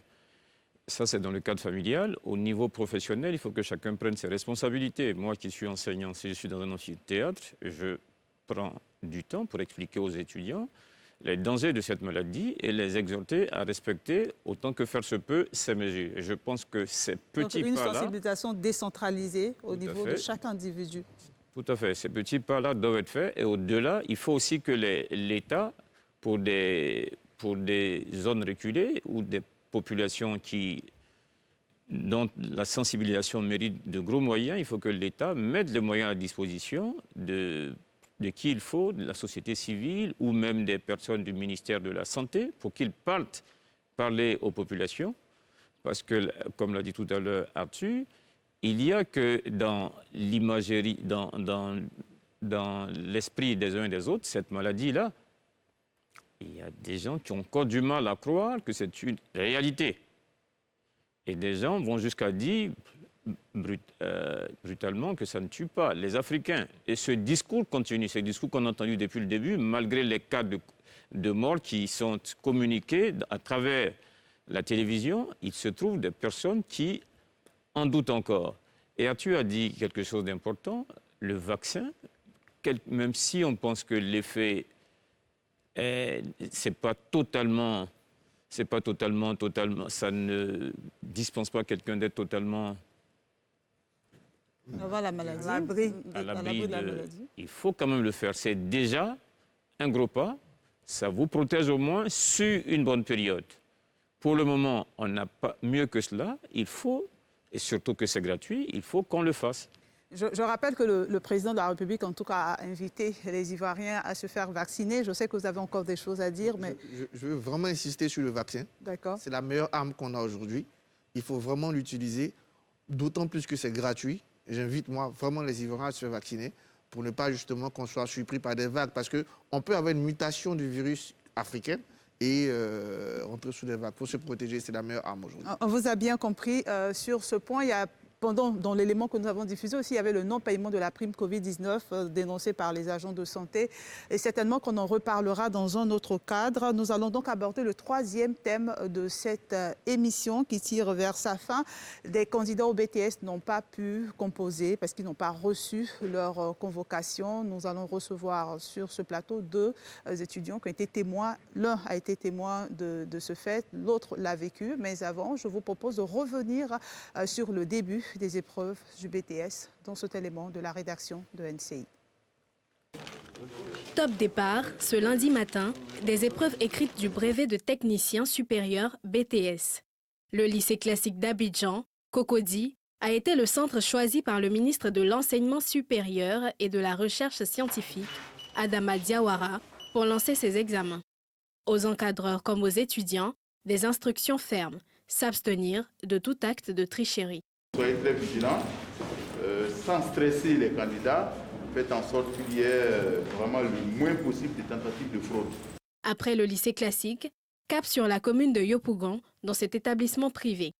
Ça, c'est dans le cadre familial. Au niveau professionnel, il faut que chacun prenne ses responsabilités. Moi qui suis enseignant, si je suis dans un amphithéâtre, je prends du temps pour expliquer aux étudiants les dangers de cette maladie et les exhorter à respecter, autant que faire se peut, ces mesures. Et je pense que ces petits pas-là... Une sensibilisation décentralisée au niveau de chaque individu. Tout à fait. Ces petits pas-là doivent être faits. Et au-delà, il faut aussi que l'État, pour des zones reculées ou des populations dont la sensibilisation mérite de gros moyens, il faut que l'État mette les moyens à disposition de qui il faut, de la société civile ou même des personnes du ministère de la Santé, pour qu'ils parler aux populations. Parce que, comme l'a dit tout à l'heure Arthur, il n'y a que dans l'imagerie, dans l'esprit des uns et des autres, cette maladie-là, il y a des gens qui ont encore du mal à croire que c'est une réalité. Et des gens vont jusqu'à dire brutalement que ça ne tue pas. Les Africains, et ce discours continue, ce discours qu'on a entendu depuis le début, malgré les cas de mort qui sont communiqués à travers la télévision, il se trouve des personnes qui en doutent encore. Et tu as dit quelque chose d'important, le vaccin, même si on pense que l'effet c'est pas totalement, ça ne dispense pas quelqu'un d'être totalement à l'abri de la maladie. Il faut quand même le faire. C'est déjà un gros pas. Ça vous protège au moins sur une bonne période. Pour le moment, on n'a pas mieux que cela. Il faut, et surtout que c'est gratuit, il faut qu'on le fasse. Je rappelle que le président de la République, en tout cas, a invité les Ivoiriens à se faire vacciner. Je sais que vous avez encore des choses à dire, mais... Je veux vraiment insister sur le vaccin. D'accord. C'est la meilleure arme qu'on a aujourd'hui. Il faut vraiment l'utiliser, d'autant plus que c'est gratuit. J'invite, moi, vraiment les Ivoiriens à se faire vacciner pour ne pas, justement, qu'on soit surpris par des vagues. Parce qu'on peut avoir une mutation du virus africain et rentrer sous des vagues. Pour se protéger, c'est la meilleure arme aujourd'hui. On vous a bien compris. Sur ce point, il y a... Dans l'élément que nous avons diffusé aussi, il y avait le non-paiement de la prime Covid-19 dénoncé par les agents de santé. Et certainement qu'on en reparlera dans un autre cadre. Nous allons donc aborder le troisième thème de cette émission qui tire vers sa fin. Des candidats au BTS n'ont pas pu composer parce qu'ils n'ont pas reçu leur convocation. Nous allons recevoir sur ce plateau deux étudiants qui ont été témoins. L'un a été témoin de ce fait, l'autre l'a vécu. Mais avant, je vous propose de revenir sur le début des épreuves du BTS dans cet élément de la rédaction de NCI. Top départ, ce lundi matin, des épreuves écrites du brevet de technicien supérieur BTS. Le lycée classique d'Abidjan, Cocody, a été le centre choisi par le ministre de l'Enseignement supérieur et de la Recherche scientifique, Adama Diawara, pour lancer ses examens. Aux encadreurs comme aux étudiants, des instructions fermes, s'abstenir de tout acte de tricherie. Soyez très vigilants, sans stresser les candidats, faites en sorte qu'il y ait vraiment le moins possible de tentatives de fraude. Après le lycée classique, cap sur la commune de Yopougon, dans cet établissement privé.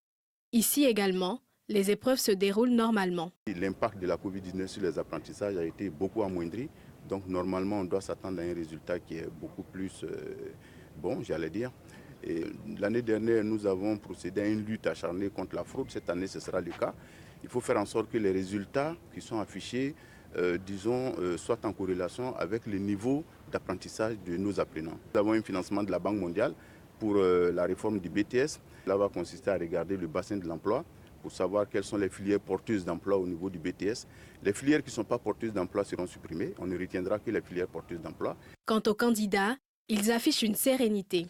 Ici également, les épreuves se déroulent normalement. L'impact de la Covid-19 sur les apprentissages a été beaucoup amoindri. Donc normalement, on doit s'attendre à un résultat qui est beaucoup plus bon, j'allais dire. L'année dernière, nous avons procédé à une lutte acharnée contre la fraude. Cette année, ce sera le cas. Il faut faire en sorte que les résultats qui sont affichés, soient en corrélation avec le niveau d'apprentissage de nos apprenants. Nous avons un financement de la Banque mondiale pour la réforme du BTS. Cela va consister à regarder le bassin de l'emploi pour savoir quelles sont les filières porteuses d'emploi au niveau du BTS. Les filières qui ne sont pas porteuses d'emploi seront supprimées. On ne retiendra que les filières porteuses d'emploi. Quant aux candidats, ils affichent une sérénité.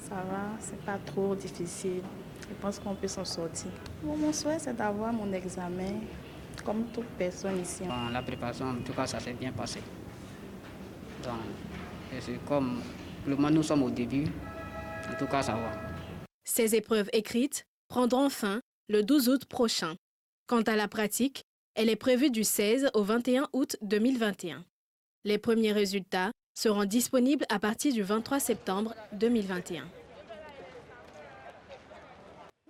Ça va, c'est pas trop difficile. Je pense qu'on peut s'en sortir. Mon souhait, c'est d'avoir mon examen comme toute personne ici. La préparation, en tout cas, ça s'est bien passé. Donc, c'est comme le moment nous sommes au début, en tout cas, ça va. Ces épreuves écrites prendront fin le 12 août prochain. Quant à la pratique, elle est prévue du 16 au 21 août 2021. Les premiers résultats seront disponibles à partir du 23 septembre 2021.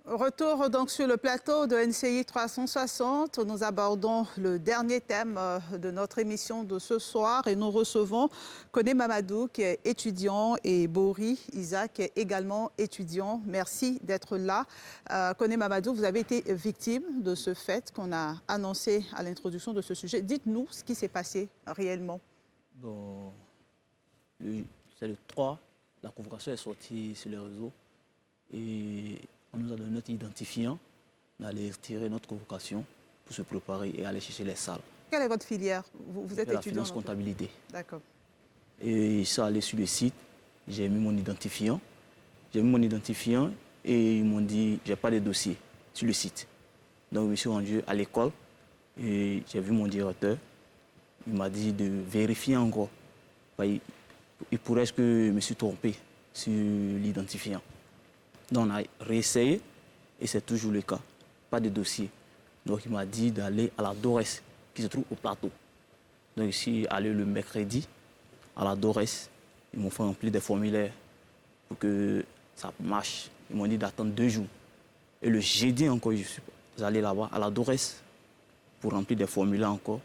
Retour donc sur le plateau de NCI 360. Nous abordons le dernier thème de notre émission de ce soir et nous recevons Koné Mamadou qui est étudiant et Bori Isaac qui est également étudiant. Merci d'être là. Koné Mamadou, vous avez été victime de ce fait qu'on a annoncé à l'introduction de ce sujet. Dites-nous ce qui s'est passé réellement. Bon, c'est le 3, la convocation est sortie sur les réseaux et on nous a donné notre identifiant, on allait retirer notre convocation pour se préparer et aller chercher les salles. Quelle est votre filière? Vous êtes étudiant? La finance comptabilité. D'accord. Et ça allait sur le site, j'ai mis mon identifiant. J'ai mis mon identifiant et ils m'ont dit, j'ai pas de dossier sur le site. Donc je me suis rendu à l'école et j'ai vu mon directeur. Il m'a dit de vérifier encore. Il pourrait que je me suis trompé sur l'identifiant. Donc on a réessayé et c'est toujours le cas. Pas de dossier. Donc il m'a dit d'aller à la DORES qui se trouve au plateau. Donc je suis allé le mercredi à la DORES. Ils m'ont fait remplir des formulaires pour que ça marche. Ils m'ont dit d'attendre 2 jours. Et le jeudi encore, je suis allé là-bas à la DORES pour remplir des formulaires encore.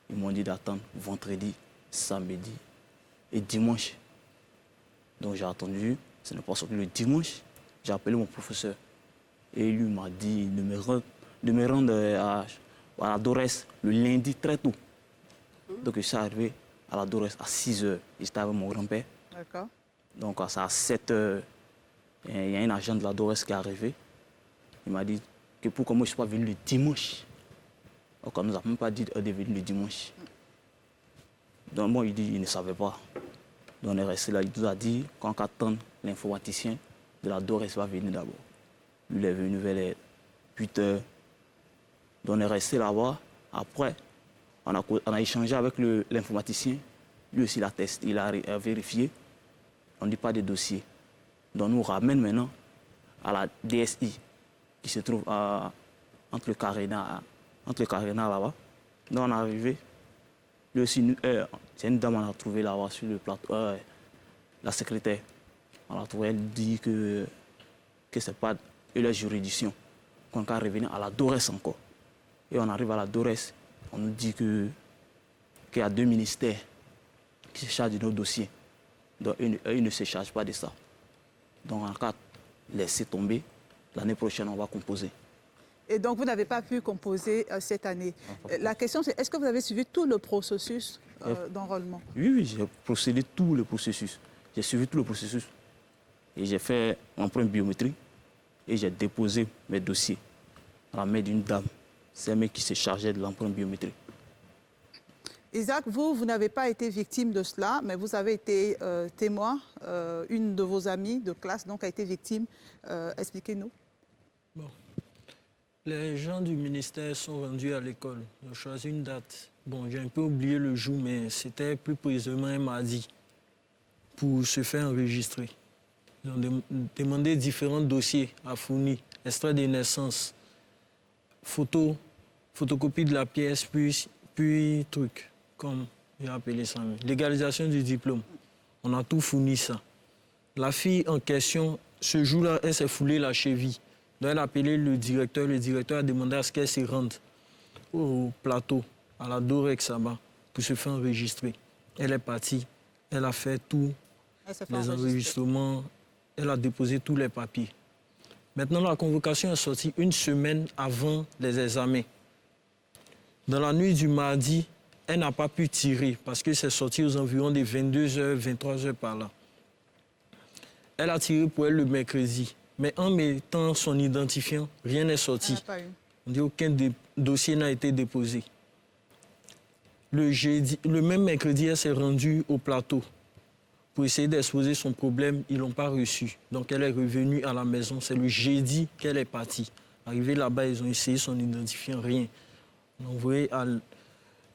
Ils m'ont dit d'attendre vendredi, samedi et dimanche. Donc j'ai attendu, ce n'est pas sorti le dimanche. J'ai appelé mon professeur et lui m'a dit de me rendre à la DORES le lundi très tôt. Donc je suis arrivé à la DORES à 6 h. J'étais avec mon grand-père. D'accord. Donc à 7 h, il y a un agent de la DORES qui est arrivé. Il m'a dit que pourquoi moi je ne suis pas venu le dimanche. Donc on ne nous a même pas dit de venir le dimanche. Donc moi il dit qu'il ne savait pas. Donc on est resté là. Il nous a dit qu'on attend l'informaticien de la DORES va venir d'abord. Lui, il est venu vers les 8 h. Donc on est resté là-bas. Après, on a échangé avec l'informaticien. Lui aussi, il a vérifié. On ne dit pas de dossier. Donc on nous ramène maintenant à la DSI, qui se trouve entre le Carena là-bas. Donc on est arrivé. Lui aussi, c'est une dame qu'on a trouvée là-bas sur le plateau, la secrétaire. On a trouvé, elle dit que ce n'est pas la juridiction, qu'on va revenir à la DORES encore. Et on arrive à la DORES, on nous dit qu'il y a 2 ministères qui se chargent de nos dossiers. Donc ils ne se chargent pas de ça. Donc en cas de laisser tomber, l'année prochaine, on va composer. Et donc, vous n'avez pas pu composer cette année. La question, c'est est-ce que vous avez suivi tout le processus d'enrôlement? Oui, j'ai procédé tout le processus. J'ai suivi tout le processus. Et j'ai fait mon empreinte biométrique et j'ai déposé mes dossiers à la main d'une dame. C'est un mec qui se chargeait de l'empreinte biométrique. Isaac, vous n'avez pas été victime de cela, mais vous avez été témoin. Une de vos amies de classe donc, a été victime. Expliquez-nous. Bon. Les gens du ministère sont rendus à l'école. Ils ont choisi une date. Bon, j'ai un peu oublié le jour, mais c'était plus précisément un mardi pour se faire enregistrer. Ils ont demandé différents dossiers à fournir. Extrait de naissance, photocopie de la pièce, puis truc, comme j'ai appelé ça. Légalisation du diplôme. On a tout fourni ça. La fille en question, ce jour-là, elle s'est foulée la cheville. Donc elle a appelé le directeur a demandé à ce qu'elle se rende au plateau, à la DORES là-bas, pour se faire enregistrer. Elle est partie, elle a fait tous les enregistrements, elle a déposé tous les papiers. Maintenant, la convocation est sortie 1 semaine avant les examens. Dans la nuit du mardi, elle n'a pas pu tirer parce que c'est sorti aux environs de 22 h, 23 h par là. Elle a tiré pour elle le mercredi. Mais en mettant son identifiant, rien n'est sorti. On dit aucun dossier n'a été déposé. Le même mercredi, elle s'est rendue au plateau pour essayer d'exposer son problème. Ils ne l'ont pas reçu. Donc elle est revenue à la maison. C'est le jeudi qu'elle est partie. Arrivée là-bas, ils ont essayé son identifiant, rien. On a envoyé à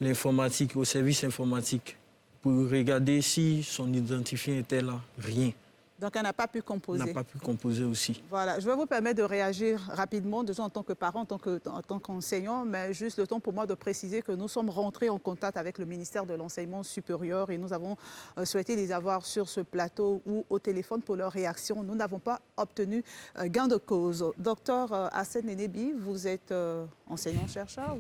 l'informatique, au service informatique, pour regarder si son identifiant était là, rien. Donc, elle n'a pas pu composer. N'a pas pu composer aussi. Voilà, je vais vous permettre de réagir rapidement, déjà en tant que parent, en tant qu'enseignant, mais juste le temps pour moi de préciser que nous sommes rentrés en contact avec le ministère de l'Enseignement supérieur et nous avons souhaité les avoir sur ce plateau ou au téléphone pour leur réaction. Nous n'avons pas obtenu gain de cause. Docteur Hassen Enebi, vous êtes enseignant-chercheur,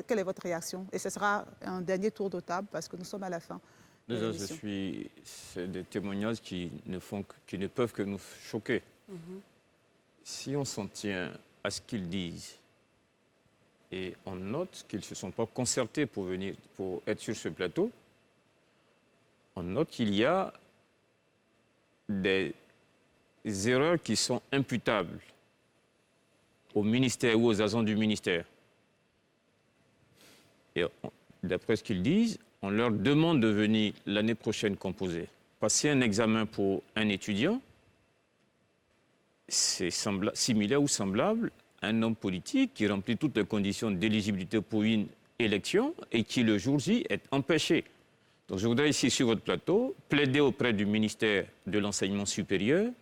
quelle est votre réaction? Et ce sera un dernier tour de table parce que nous sommes à la fin. Déjà, c'est des témoignages qui ne peuvent que nous choquer. Si on s'en tient à ce qu'ils disent et on note qu'ils ne se sont pas concertés pour être sur ce plateau, on note qu'il y a des erreurs qui sont imputables au ministère ou aux agents du ministère. Et d'après ce qu'ils disent, on leur demande de venir l'année prochaine composer. Passer un examen pour un étudiant, c'est similaire ou semblable à un homme politique qui remplit toutes les conditions d'éligibilité pour une élection et qui, le jour J, est empêché. Donc je voudrais ici, sur votre plateau, plaider auprès du ministère de l'Enseignement supérieur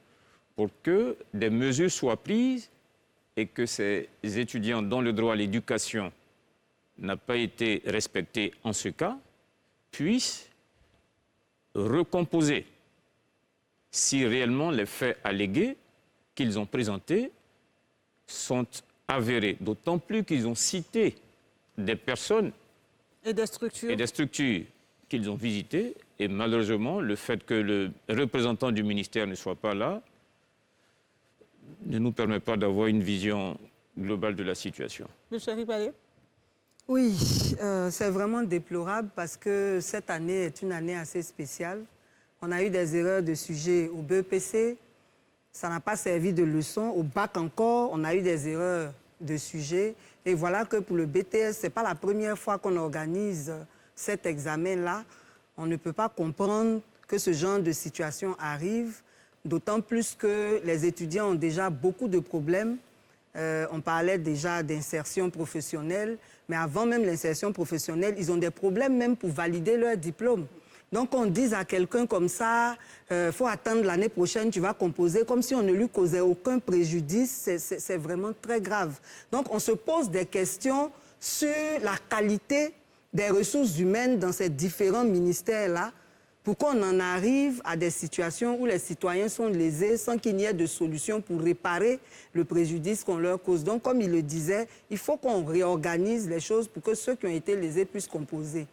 pour que des mesures soient prises et que ces étudiants dont le droit à l'éducation n'a pas été respecté en ce cas, puissent recomposer si réellement les faits allégués qu'ils ont présentés sont avérés. D'autant plus qu'ils ont cité des personnes et des structures qu'ils ont visitées. Et malheureusement, le fait que le représentant du ministère ne soit pas là ne nous permet pas d'avoir une vision globale de la situation. Monsieur Ribale. Oui, c'est vraiment déplorable parce que cette année est une année assez spéciale. On a eu des erreurs de sujet au BEPC, ça n'a pas servi de leçon. Au bac encore, on a eu des erreurs de sujet. Et voilà que pour le BTS, ce n'est pas la première fois qu'on organise cet examen-là. On ne peut pas comprendre que ce genre de situation arrive, d'autant plus que les étudiants ont déjà beaucoup de problèmes. On parlait déjà d'insertion professionnelle, mais avant même l'insertion professionnelle, ils ont des problèmes même pour valider leur diplôme. Donc on dit à quelqu'un comme ça, faut attendre l'année prochaine, tu vas composer, comme si on ne lui causait aucun préjudice, c'est vraiment très grave. Donc on se pose des questions sur la qualité des ressources humaines dans ces différents ministères-là. Pourquoi on en arrive à des situations où les citoyens sont lésés sans qu'il n'y ait de solution pour réparer le préjudice qu'on leur cause. Donc, comme il le disait, il faut qu'on réorganise les choses pour que ceux qui ont été lésés puissent composer.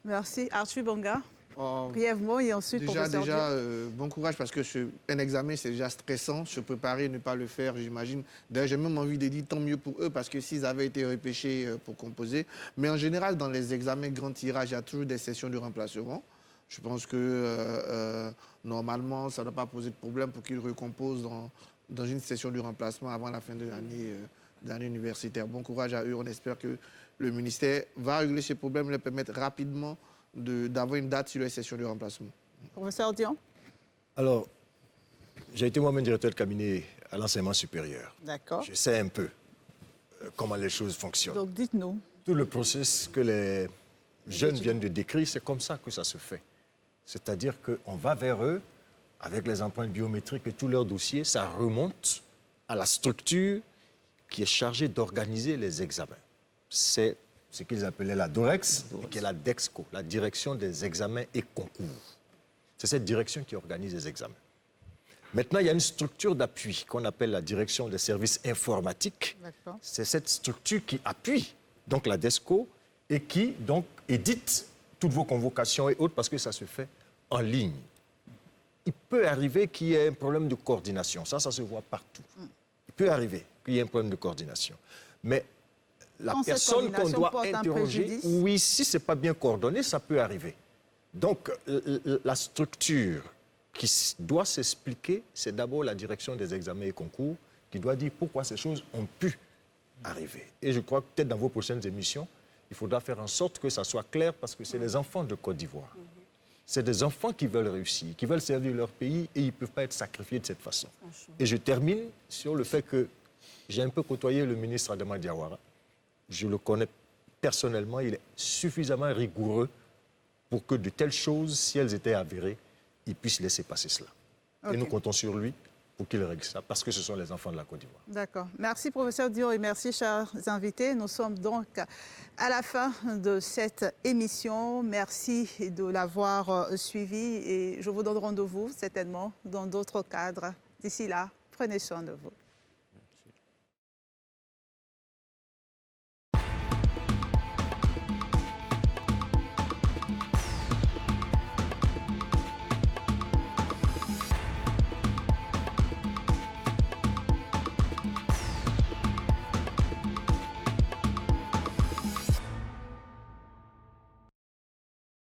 Merci. Arthur Bonga, brièvement, et ensuite pour Déjà, bon courage parce que un examen, c'est déjà stressant. Se préparer, ne pas le faire, j'imagine. D'ailleurs, j'ai même envie de dire tant mieux pour eux parce que s'ils avaient été repêchés pour composer. Mais en général, dans les examens grand tirage, il y a toujours des sessions de remplacement. Je pense que normalement, ça ne doit pas poser de problème pour qu'ils recomposent dans une session de remplacement avant la fin de l'année universitaire. Bon courage à eux. On espère que le ministère va régler ces problèmes et leur permettre rapidement d'avoir une date sur les sessions de remplacement. Professeur Dion. Alors, j'ai été moi-même directeur de cabinet à l'enseignement supérieur. D'accord. Je sais un peu comment les choses fonctionnent. Donc, dites-nous. Tout le processus que les jeunes viennent de décrire, c'est comme ça que ça se fait. C'est-à-dire qu'on va vers eux avec les empreintes biométriques et tous leurs dossiers. Ça remonte à la structure qui est chargée d'organiser les examens. C'est ce qu'ils appelaient la DOREX, qui est la DEXCO, la direction des examens et concours. C'est cette direction qui organise les examens. Maintenant, il y a une structure d'appui qu'on appelle la direction des services informatiques. C'est cette structure qui appuie donc la DEXCO et qui donc édite toutes vos convocations et autres parce que ça se fait en ligne. Il peut arriver qu'il y ait un problème de coordination. Ça se voit partout. Il peut arriver qu'il y ait un problème de coordination. Mais la personne qu'on doit interroger, oui, si ce n'est pas bien coordonné, ça peut arriver. Donc, la structure qui doit s'expliquer, c'est d'abord la direction des examens et concours qui doit dire pourquoi ces choses ont pu arriver. Et je crois que peut-être dans vos prochaines émissions, il faudra faire en sorte que ça soit clair parce que c'est les enfants de Côte d'Ivoire. C'est des enfants qui veulent réussir, qui veulent servir leur pays et ils ne peuvent pas être sacrifiés de cette façon. Et je termine sur le fait que j'ai un peu côtoyé le ministre Adama Diawara. Je le connais personnellement, il est suffisamment rigoureux pour que de telles choses, si elles étaient avérées, il puisse laisser passer cela. Et nous comptons sur lui pour qu'il règle ça, parce que ce sont les enfants de la Côte d'Ivoire. D'accord. Merci, professeur Dio, et merci, chers invités. Nous sommes donc à la fin de cette émission. Merci de l'avoir suivi et je vous donne rendez-vous certainement dans d'autres cadres. D'ici là, prenez soin de vous.